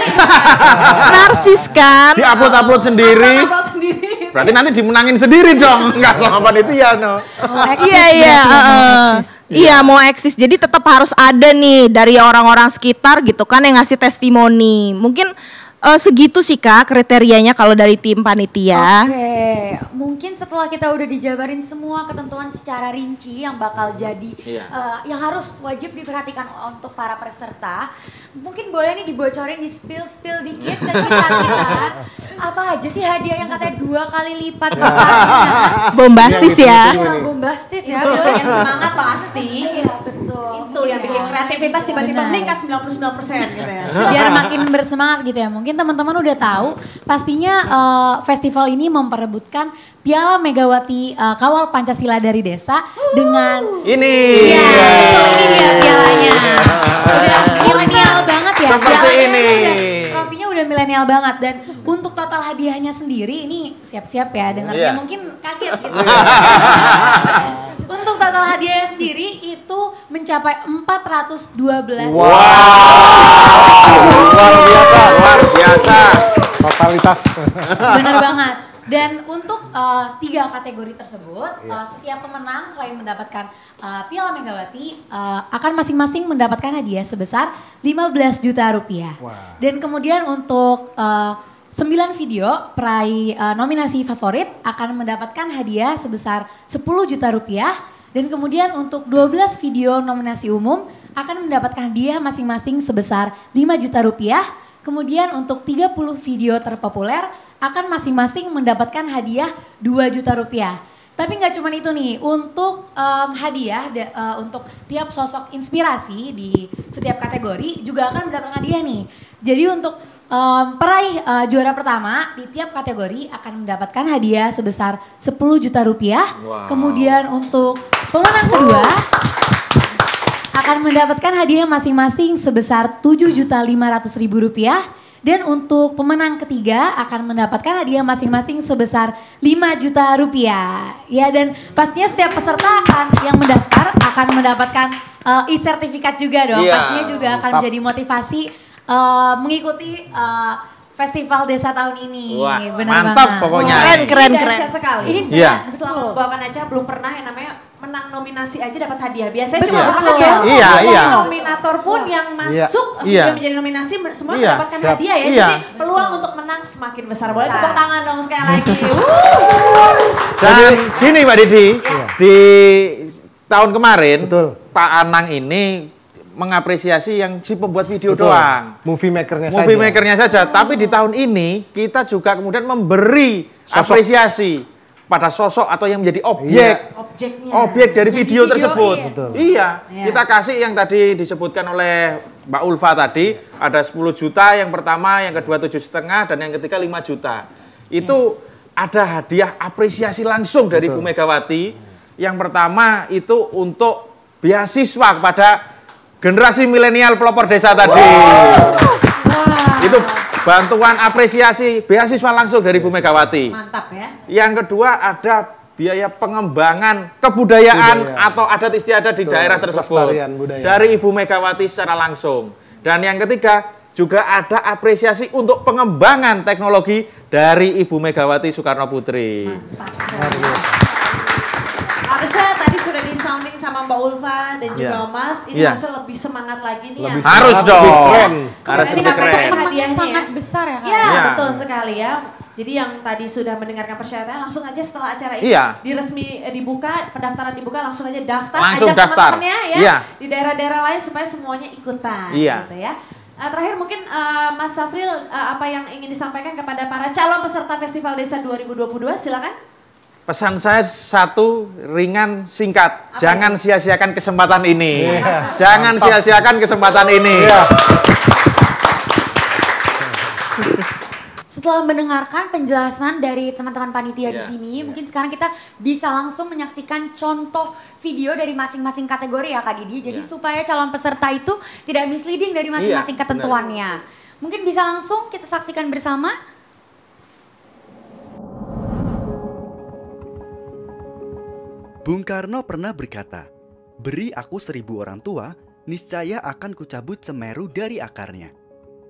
Speaker 3: Narsis kan.
Speaker 9: Di-upload sendiri.
Speaker 2: Upload sendiri.
Speaker 9: Berarti nanti dimenangin sendiri dong. Nggak sama panitia no.
Speaker 3: Iya. Iya, mau eksis. Jadi tetap harus ada nih dari orang-orang sekitar gitu kan yang ngasih testimoni. Mungkin segitu sih Kak kriterianya kalau dari tim panitia.
Speaker 1: Oke, mungkin setelah kita udah dijabarin semua ketentuan secara rinci yang bakal jadi, yang harus wajib diperhatikan untuk para peserta, mungkin boleh nih dibocorin, di spill dikit ke kita. Apa aja sih hadiah yang katanya 2 kali lipat besarnya?
Speaker 3: Bombastis ya.
Speaker 1: Iya, bombastis ya.
Speaker 2: Itu bikin semangat loh Asti.
Speaker 1: Iya, betul.
Speaker 2: Itu yang bikin kreativitas tiba-tiba
Speaker 4: Benar.
Speaker 2: meningkat 99% gitu ya.
Speaker 4: Biar makin bersemangat gitu ya. Mungkin teman-teman udah tahu pastinya festival ini memperebutkan Piala Megawati Kawal Pancasila dari Desa dengan
Speaker 9: Ini.
Speaker 4: Iya, betul, ini dia pialanya. Udah milenial banget ya.
Speaker 9: Seperti
Speaker 4: Pialanya
Speaker 9: ini.
Speaker 4: Trofinya udah milenial banget dan untuk total hadiahnya sendiri ini siap-siap ya dengarnya
Speaker 9: Iya.
Speaker 4: mungkin kaget gitu. Untuk total hadiahnya sendiri itu mencapai 412.
Speaker 9: Wow. Luar biasa.
Speaker 8: Totalitas.
Speaker 4: Bener banget. Dan untuk 3 kategori tersebut, setiap pemenang selain mendapatkan Piala Megawati akan masing-masing mendapatkan hadiah sebesar 15 juta rupiah. Dan kemudian untuk 9 video peraih nominasi favorit akan mendapatkan hadiah sebesar 10 juta rupiah. Dan kemudian untuk 12 video nominasi umum akan mendapatkan hadiah masing-masing sebesar 5 juta rupiah. Kemudian untuk 30 video terpopuler akan masing-masing mendapatkan hadiah 2 juta rupiah. Tapi nggak cuma itu nih, untuk hadiah untuk tiap sosok inspirasi di setiap kategori juga akan mendapatkan hadiah nih. Jadi untuk peraih juara pertama di tiap kategori akan mendapatkan hadiah sebesar 10 juta rupiah. Kemudian untuk pemenang kedua akan mendapatkan hadiah masing-masing sebesar 7.500.000 rupiah. Dan untuk pemenang ketiga akan mendapatkan hadiah masing-masing sebesar 5 juta rupiah. Ya, dan pastinya setiap peserta yang mendaftar akan mendapatkan e-sertifikat juga dong. Pastinya juga akan menjadi motivasi mengikuti Festival Desa tahun ini.
Speaker 9: Wah,
Speaker 4: benar
Speaker 9: mantap
Speaker 4: banget.
Speaker 9: pokoknya.
Speaker 3: Keren.
Speaker 2: Dahsyat sekali.
Speaker 4: Ini
Speaker 2: selama membawakan acara belum pernah yang namanya menang nominasi aja dapat hadiah. Biasanya
Speaker 4: Betul.
Speaker 2: cuma
Speaker 4: Betul.
Speaker 9: Iya.
Speaker 2: nominator pun yang masuk dia menjadi nominasi semua mendapatkan hadiah ya. Jadi peluang untuk menang semakin besar. Boleh tepuk tangan dong sekali lagi.
Speaker 9: Dan gini Mbak Didi, di tahun kemarin Pak Anang ini mengapresiasi yang si pembuat video doang.
Speaker 8: Movie makernya
Speaker 9: saja. Tapi di tahun ini kita juga kemudian memberi apresiasi pada sosok atau yang menjadi objek dari video tersebut. Iya. Kita kasih yang tadi disebutkan oleh Mbak Ulfa tadi, ada 10 juta yang pertama, yang kedua 7,5 dan yang ketiga 5 juta. Itu ada hadiah apresiasi langsung dari Bu Megawati. Yang pertama itu untuk beasiswa kepada generasi milenial pelopor desa tadi. Itu bantuan apresiasi beasiswa langsung dari Bu Megawati.
Speaker 2: Mantap ya.
Speaker 9: Yang kedua ada biaya pengembangan kebudayaan atau adat istiadat di daerah tersebut dari Ibu Megawati secara langsung. Dan yang ketiga juga ada apresiasi untuk pengembangan teknologi dari Ibu Megawati Soekarno Putri.
Speaker 2: Mantap sekali. Harusnya tadi sudah di sounding sama Mbak Ulfa dan juga Mas, ini harusnya lebih semangat lagi nih ya.
Speaker 9: Harus dong.
Speaker 2: Harus lebih keren. Hadiahnya
Speaker 1: sangat besar ya.
Speaker 2: Ya, betul sekali ya. Jadi yang tadi sudah mendengarkan persyaratan langsung aja setelah acara ini dibuka, pendaftaran dibuka, langsung aja daftar, ajak teman-temannya ya di daerah-daerah lain supaya semuanya ikutan gitu ya. Terakhir mungkin Mas Safril apa yang ingin disampaikan kepada para calon peserta Festival Desa 2022, silakan.
Speaker 9: Pesan saya satu, ringan, singkat. Jangan sia-siakan kesempatan ini. Jangan sia-siakan kesempatan ini.
Speaker 1: Setelah mendengarkan penjelasan dari teman-teman panitia di sini, mungkin sekarang kita bisa langsung menyaksikan contoh video dari masing-masing kategori ya Kak Didi. Jadi supaya calon peserta itu tidak misleading dari masing-masing ketentuannya. Mungkin bisa langsung kita saksikan bersama.
Speaker 10: Bung Karno pernah berkata, "Beri aku 1000 orang tua, niscaya akan kucabut Semeru dari akarnya.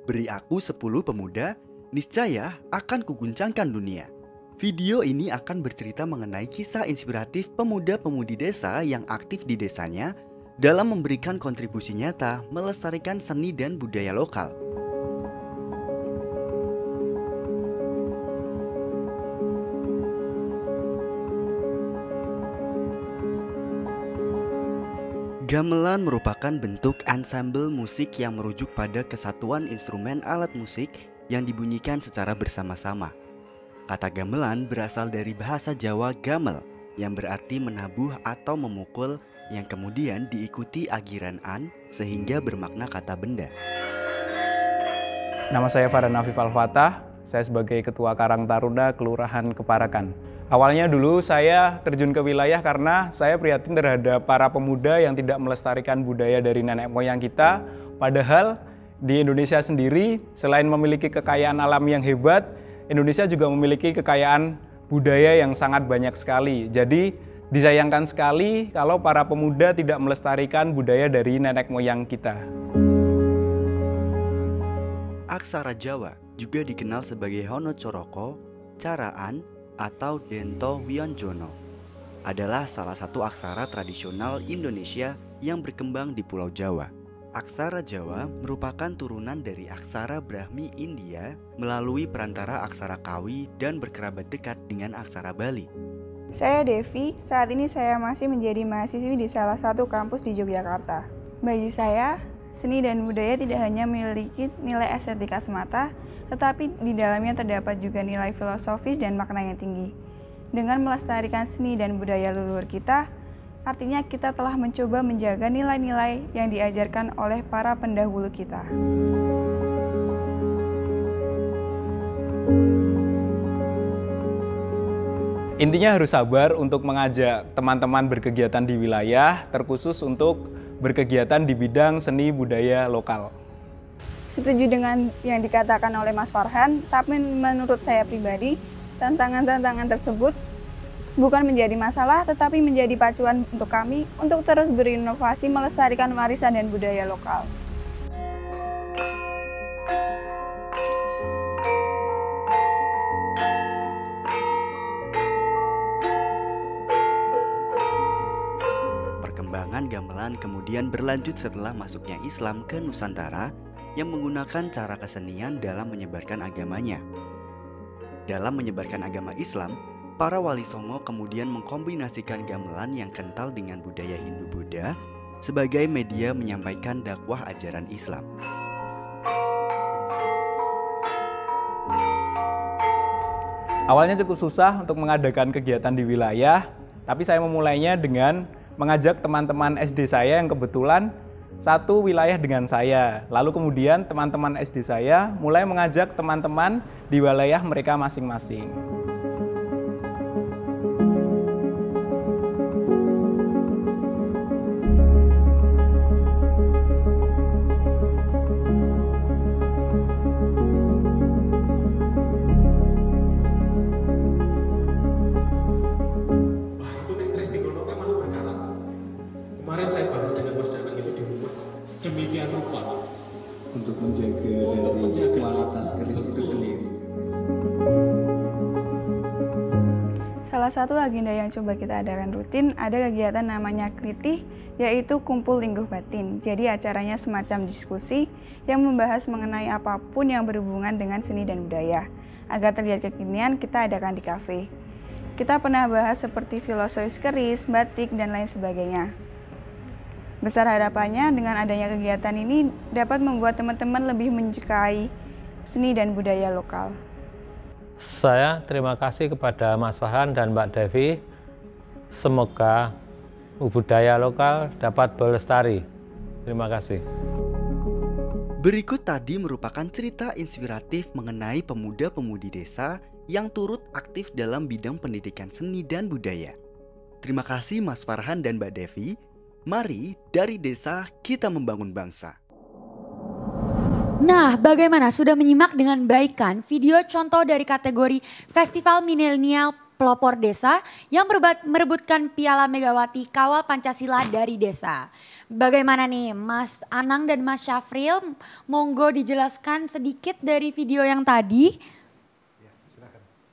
Speaker 10: Beri aku 10 pemuda, niscaya akan kuguncangkan dunia." Video ini akan bercerita mengenai kisah inspiratif pemuda-pemudi desa yang aktif di desanya dalam memberikan kontribusi nyata melestarikan seni dan budaya lokal. Gamelan merupakan bentuk ensemble musik yang merujuk pada kesatuan instrumen alat musik yang dibunyikan secara bersama-sama. Kata gamelan berasal dari bahasa Jawa gamel yang berarti menabuh atau memukul yang kemudian diikuti agiran an sehingga bermakna kata benda.
Speaker 11: Nama saya Farhan Afif Al-Fatah, saya sebagai Ketua Karang Taruna Kelurahan Keparakan. Awalnya dulu saya terjun ke wilayah karena saya prihatin terhadap para pemuda yang tidak melestarikan budaya dari nenek moyang kita. Padahal di Indonesia sendiri selain memiliki kekayaan alam yang hebat, Indonesia juga memiliki kekayaan budaya yang sangat banyak sekali. Jadi disayangkan sekali kalau para pemuda tidak melestarikan budaya dari nenek moyang kita.
Speaker 10: Aksara Jawa juga dikenal sebagai Hono Coroko, Caraan, atau Dento Wionjono adalah salah satu aksara tradisional Indonesia yang berkembang di Pulau Jawa. Aksara Jawa merupakan turunan dari aksara Brahmi India melalui perantara aksara Kawi dan berkerabat dekat dengan aksara Bali.
Speaker 12: Saya Devi, saat ini saya masih menjadi mahasiswi di salah satu kampus di Yogyakarta. Bagi saya, seni dan budaya tidak hanya memiliki nilai estetika semata, tetapi di dalamnya terdapat juga nilai filosofis dan makna yang tinggi. Dengan melestarikan seni dan budaya leluhur kita, artinya kita telah mencoba menjaga nilai-nilai yang diajarkan oleh para pendahulu kita.
Speaker 11: Intinya harus sabar untuk mengajak teman-teman berkegiatan di wilayah, terkhusus untuk berkegiatan di bidang seni budaya lokal.
Speaker 12: Setuju dengan yang dikatakan oleh Mas Farhan, tapi menurut saya pribadi, tantangan-tantangan tersebut bukan menjadi masalah, tetapi menjadi pacuan untuk kami untuk terus berinovasi melestarikan warisan dan budaya lokal.
Speaker 10: Perkembangan gamelan kemudian berlanjut setelah masuknya Islam ke Nusantara yang menggunakan cara kesenian dalam menyebarkan agamanya. Dalam menyebarkan agama Islam, para wali songo kemudian mengkombinasikan gamelan yang kental dengan budaya Hindu-Buddha sebagai media menyampaikan dakwah ajaran Islam.
Speaker 11: Awalnya cukup susah untuk mengadakan kegiatan di wilayah, tapi saya memulainya dengan mengajak teman-teman SD saya yang kebetulan satu wilayah dengan saya. Lalu kemudian teman-teman SD saya mulai mengajak teman-teman di wilayah mereka masing-masing.
Speaker 13: Kemarin saya bahas dengan Mas Danang itu di rumah, demikian rupa
Speaker 14: untuk menjaga kualitas keris itu sendiri.
Speaker 12: Salah satu agenda yang coba kita adakan rutin ada kegiatan namanya Kritih, yaitu kumpul lingguh batin. Jadi acaranya semacam diskusi yang membahas mengenai apapun yang berhubungan dengan seni dan budaya. Agar terlihat kekinian, kita adakan di kafe. Kita pernah bahas seperti filosofis keris, batik, dan lain sebagainya. Besar harapannya dengan adanya kegiatan ini dapat membuat teman-teman lebih menyukai seni dan budaya lokal.
Speaker 15: Saya terima kasih kepada Mas Farhan dan Mbak Devi. Semoga budaya lokal dapat berlestari. Terima kasih.
Speaker 10: Berikut tadi merupakan cerita inspiratif mengenai pemuda-pemudi desa yang turut aktif dalam bidang pendidikan seni dan budaya. Terima kasih Mas Farhan dan Mbak Devi. Mari dari desa kita membangun bangsa.
Speaker 1: Nah, bagaimana? Sudah menyimak dengan baik kan video contoh dari kategori Festival Milenial Pelopor Desa yang merebutkan Piala Megawati Kawal Pancasila dari desa. Bagaimana nih Mas Anang dan Mas Syafril? Monggo dijelaskan sedikit dari video yang tadi.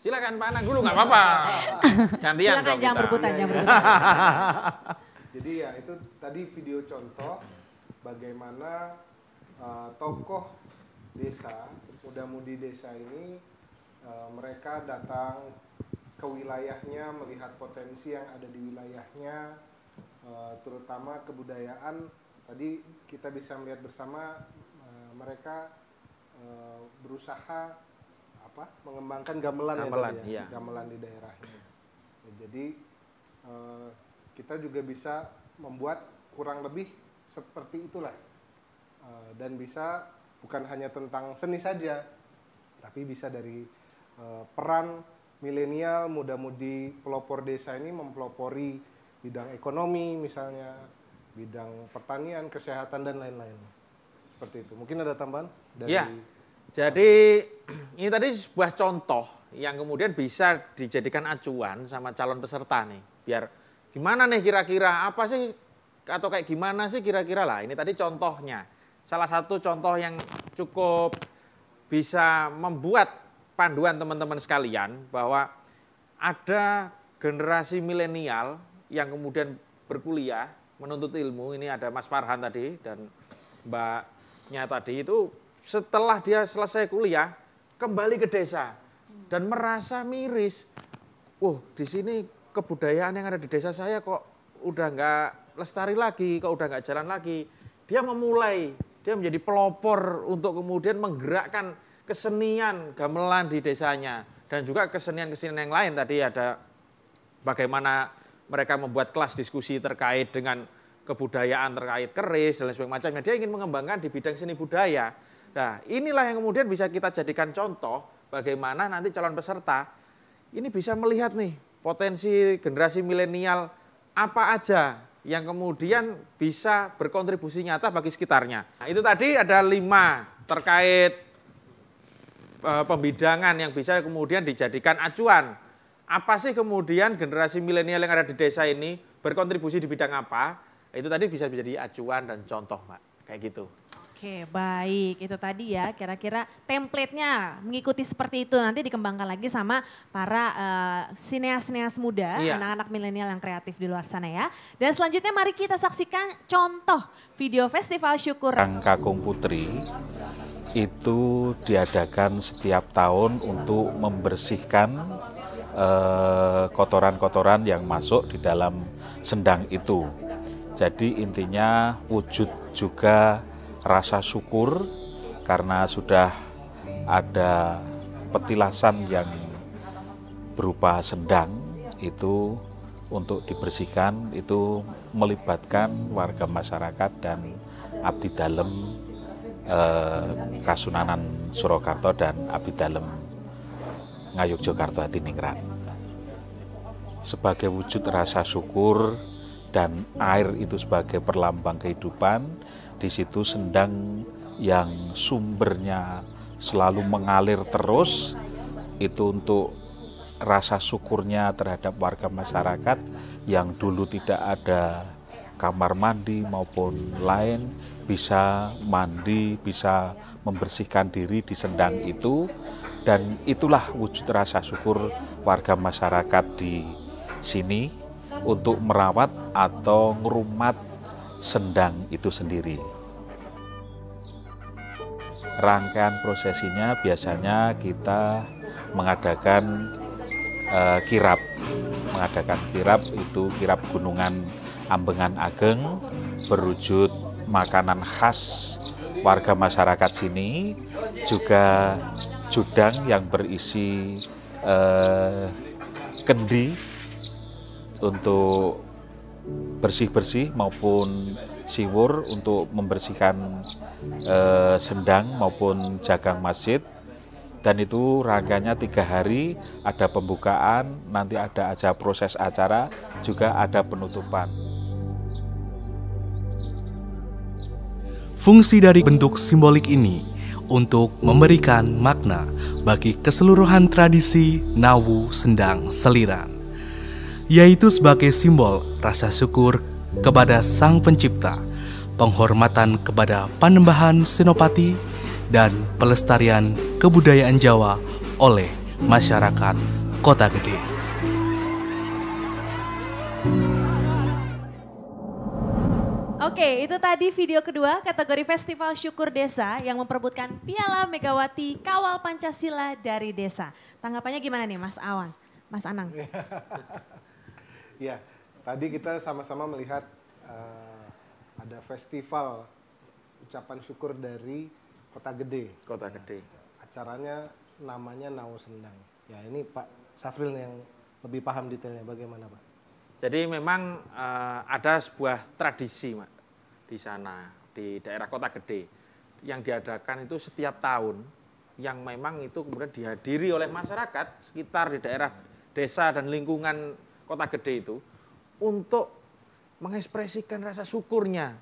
Speaker 9: Silakan Pak Anang dulu, nggak apa-apa. Gantian.
Speaker 2: Silakan, jangan berebutan, jangan berebutan.
Speaker 8: Jadi ya itu tadi video contoh bagaimana tokoh desa, muda-mudi desa ini mereka datang ke wilayahnya, melihat potensi yang ada di wilayahnya, terutama kebudayaan. Tadi kita bisa melihat bersama mereka berusaha mengembangkan gamelan ya, gamelan di daerahnya. Ya, jadi kita juga bisa membuat kurang lebih seperti itulah, dan bisa bukan hanya tentang seni saja, tapi bisa dari peran milenial muda-mudi pelopor desa ini mempelopori bidang ekonomi misalnya, bidang pertanian, kesehatan dan lain-lain. Seperti itu. Mungkin ada tambahan dari...
Speaker 9: Ya, jadi ini tadi sebuah contoh yang kemudian bisa dijadikan acuan sama calon peserta nih, biar gimana nih kira-kira apa sih atau kayak gimana sih kira-kira lah. Ini tadi contohnya. Salah satu contoh yang cukup bisa membuat panduan teman-teman sekalian bahwa ada generasi milenial yang kemudian berkuliah, menuntut ilmu. Ini ada Mas Farhan tadi dan Mbaknya tadi itu setelah dia selesai kuliah kembali ke desa dan merasa miris. Di sini kebudayaan yang ada di desa saya kok udah nggak lestari lagi, kok udah nggak jalan lagi. Dia menjadi pelopor untuk kemudian menggerakkan kesenian gamelan di desanya dan juga kesenian-kesenian yang lain. Tadi ada bagaimana mereka membuat kelas diskusi terkait dengan kebudayaan, terkait keris dan lain sebagainya. Dia ingin mengembangkan di bidang seni budaya. Nah, inilah yang kemudian bisa kita jadikan contoh bagaimana nanti calon peserta ini bisa melihat nih potensi generasi milenial apa aja yang kemudian bisa berkontribusi nyata bagi sekitarnya. Nah, itu tadi ada 5 terkait pembidangan yang bisa kemudian dijadikan acuan. Apa sih kemudian generasi milenial yang ada di desa ini berkontribusi di bidang apa? Itu tadi bisa menjadi acuan dan contoh, Mbak. Kayak gitu.
Speaker 2: Oke, baik. Itu tadi ya kira-kira template-nya mengikuti seperti itu. Nanti dikembangkan lagi sama para sineas-sineas muda, anak-anak milenial yang kreatif di luar sana ya. Dan selanjutnya mari kita saksikan contoh video Festival Syukur.
Speaker 16: Kakung Putri itu diadakan setiap tahun untuk membersihkan kotoran-kotoran yang masuk di dalam sendang itu. Jadi intinya wujud juga rasa syukur karena sudah ada petilasan yang berupa sendang itu untuk dibersihkan, itu melibatkan warga masyarakat dan abdi dalem Kasunanan Surakarta dan abdi dalem Ngayogyakarta Hadiningrat. Sebagai wujud rasa syukur dan air itu sebagai perlambang kehidupan, di situ sendang yang sumbernya selalu mengalir terus, itu untuk rasa syukurnya terhadap warga masyarakat yang dulu tidak ada kamar mandi maupun lain, bisa mandi, bisa membersihkan diri di sendang itu. Dan itulah wujud rasa syukur warga masyarakat di sini untuk merawat atau ngerumat sendang itu sendiri. Rangkaian prosesinya biasanya kita mengadakan kirap. Mengadakan kirap itu kirap Gunungan Ambengan Ageng berwujud makanan khas warga masyarakat sini, juga judang yang berisi kendi untuk bersih-bersih maupun siwur untuk membersihkan sendang maupun jagang masjid. Dan itu rangkaiannya 3 hari, ada pembukaan, nanti ada aja proses acara, juga ada penutupan.
Speaker 17: Fungsi dari bentuk simbolik ini untuk memberikan makna bagi keseluruhan tradisi Nawu Sendang Seliran, yaitu sebagai simbol rasa syukur kepada Sang Pencipta, penghormatan kepada Panembahan Senopati, dan pelestarian kebudayaan Jawa oleh masyarakat Kota Gede.
Speaker 2: Oke, itu tadi video kedua kategori Festival Syukur Desa yang memperebutkan Piala Megawati Kawal Pancasila dari Desa. Tanggapannya gimana nih Mas Awan, Mas Anang?
Speaker 8: Ya, tadi kita sama-sama melihat ada festival ucapan syukur dari Kota Gede.
Speaker 9: Kota Gede.
Speaker 8: Acaranya namanya Nawu Sendang. Ya, ini Pak Safril yang lebih paham detailnya. Bagaimana Pak?
Speaker 9: Jadi memang ada sebuah tradisi Mak, di sana, di daerah Kota Gede, yang diadakan itu setiap tahun, yang memang itu kemudian dihadiri oleh masyarakat sekitar di daerah desa dan lingkungan Kota Gede itu, untuk mengekspresikan rasa syukurnya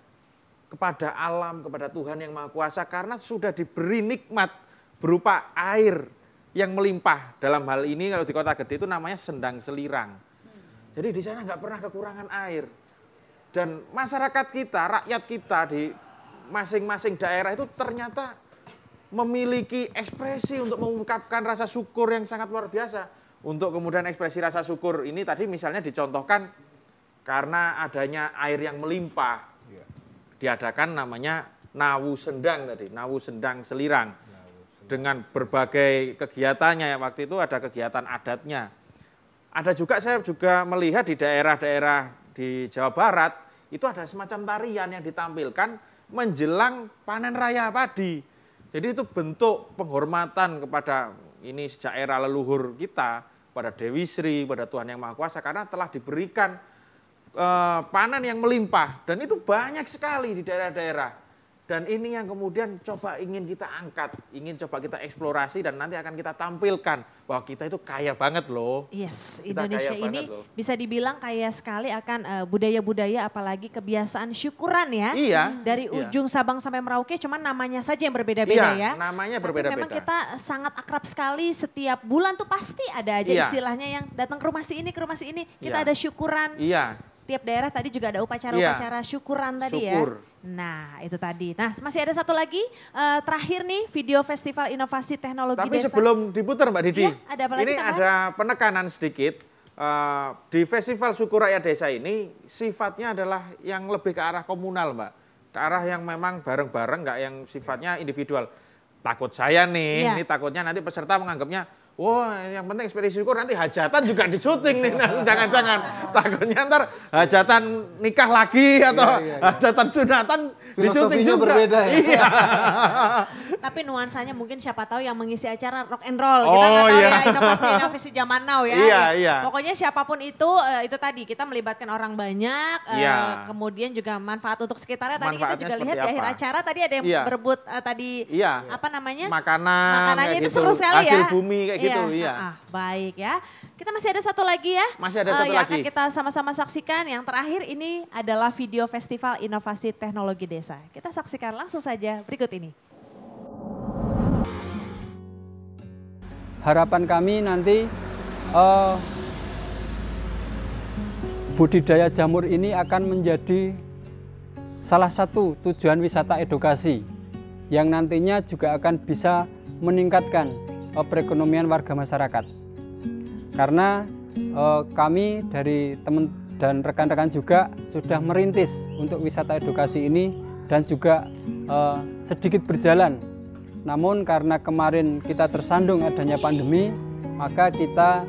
Speaker 9: kepada alam, kepada Tuhan Yang Maha Kuasa, karena sudah diberi nikmat berupa air yang melimpah. Dalam hal ini kalau di Kota Gede itu namanya Sendang Selirang. Jadi di sana nggak pernah kekurangan air. Dan masyarakat kita, rakyat kita di masing-masing daerah itu ternyata memiliki ekspresi untuk mengungkapkan rasa syukur yang sangat luar biasa. Untuk kemudian ekspresi rasa syukur ini tadi misalnya dicontohkan karena adanya air yang melimpah, diadakan namanya Nawu Sendang tadi, Nawu Sendang Selirang. Dengan berbagai kegiatannya, waktu itu ada kegiatan adatnya. Ada juga, saya juga melihat di daerah-daerah di Jawa Barat, itu ada semacam tarian yang ditampilkan menjelang panen raya padi. Jadi itu bentuk penghormatan kepada ini sejak era leluhur kita, pada Dewi Sri, pada Tuhan Yang Maha Kuasa, karena telah diberikan panen yang melimpah. Dan itu banyak sekali di daerah-daerah. Dan ini yang kemudian coba ingin kita angkat, ingin coba kita eksplorasi, dan nanti akan kita tampilkan bahwa kita itu kaya banget loh.
Speaker 2: Yes,
Speaker 9: Kita
Speaker 2: Indonesia
Speaker 9: kaya
Speaker 2: ini
Speaker 9: banget loh.
Speaker 2: bisa dibilang kaya sekali akan budaya-budaya, apalagi kebiasaan syukuran ya.
Speaker 9: Iya,
Speaker 2: Dari
Speaker 9: iya.
Speaker 2: ujung Sabang sampai Merauke, cuman namanya saja yang berbeda-beda
Speaker 9: Iya,
Speaker 2: ya.
Speaker 9: namanya
Speaker 2: Tapi
Speaker 9: berbeda-beda.
Speaker 2: memang kita sangat akrab sekali, setiap bulan tuh pasti ada aja
Speaker 9: Iya.
Speaker 2: istilahnya yang datang ke rumah si ini, ke rumah si ini.
Speaker 9: Iya.
Speaker 2: Kita ada syukuran.
Speaker 9: Iya.
Speaker 2: Tiap daerah tadi juga ada upacara-upacara syukuran tadi
Speaker 9: Syukur.
Speaker 2: ya. Nah itu tadi. Nah masih ada satu lagi terakhir nih video Festival Inovasi Teknologi
Speaker 9: Tapi
Speaker 2: Desa.
Speaker 9: sebelum diputar Mbak Didi,
Speaker 2: Iya, ada apa lagi
Speaker 9: ini
Speaker 2: tambahan?
Speaker 9: ada penekanan sedikit. Di Festival Syukur Rakyat Desa ini sifatnya adalah yang lebih ke arah komunal Mbak. Ke arah yang memang bareng-bareng, nggak yang sifatnya individual. Takut saya nih,
Speaker 2: Iya.
Speaker 9: ini takutnya nanti peserta menganggapnya, wah yang penting ekspedisi syukur nanti hajatan juga disuting nih. Nah, jangan-jangan takutnya ntar hajatan nikah lagi atau hajatan sunatan disuting
Speaker 8: Filosofinya
Speaker 9: juga.
Speaker 8: berbeda ya.
Speaker 9: Iya.
Speaker 2: Tapi nuansanya mungkin siapa tahu yang mengisi acara rock and roll.
Speaker 9: Oh,
Speaker 2: Kita nggak tahu
Speaker 9: iya.
Speaker 2: ya inovasi-inovasi zaman now ya.
Speaker 9: Iya,
Speaker 2: Ya.
Speaker 9: iya.
Speaker 2: Pokoknya siapapun itu tadi kita melibatkan orang banyak.
Speaker 9: Iya.
Speaker 2: Kemudian juga manfaat untuk sekitarnya. Tadi kita
Speaker 9: Manfaatnya
Speaker 2: juga lihat di
Speaker 9: seperti
Speaker 2: akhir
Speaker 9: apa?
Speaker 2: acara tadi ada yang
Speaker 9: Iya.
Speaker 2: berebut tadi
Speaker 9: Iya.
Speaker 2: apa namanya?
Speaker 9: Makanannya
Speaker 2: Makanannya itu
Speaker 9: gitu,
Speaker 2: seru sekali ya.
Speaker 9: hasil bumi kayak gitu, iya.
Speaker 2: Baik ya. Kita masih ada satu lagi ya.
Speaker 9: Masih ada satu
Speaker 2: yang
Speaker 9: lagi.
Speaker 2: akan kita sama-sama saksikan. Yang terakhir ini adalah video Festival Inovasi Teknologi Desa. Kita saksikan langsung saja berikut ini.
Speaker 18: Harapan kami nanti budidaya jamur ini akan menjadi salah satu tujuan wisata edukasi yang nantinya juga akan bisa meningkatkan perekonomian warga masyarakat. Karena kami dari teman dan rekan-rekan juga sudah merintis untuk wisata edukasi ini dan juga sedikit berjalan. Namun karena kemarin kita tersandung adanya pandemi, maka kita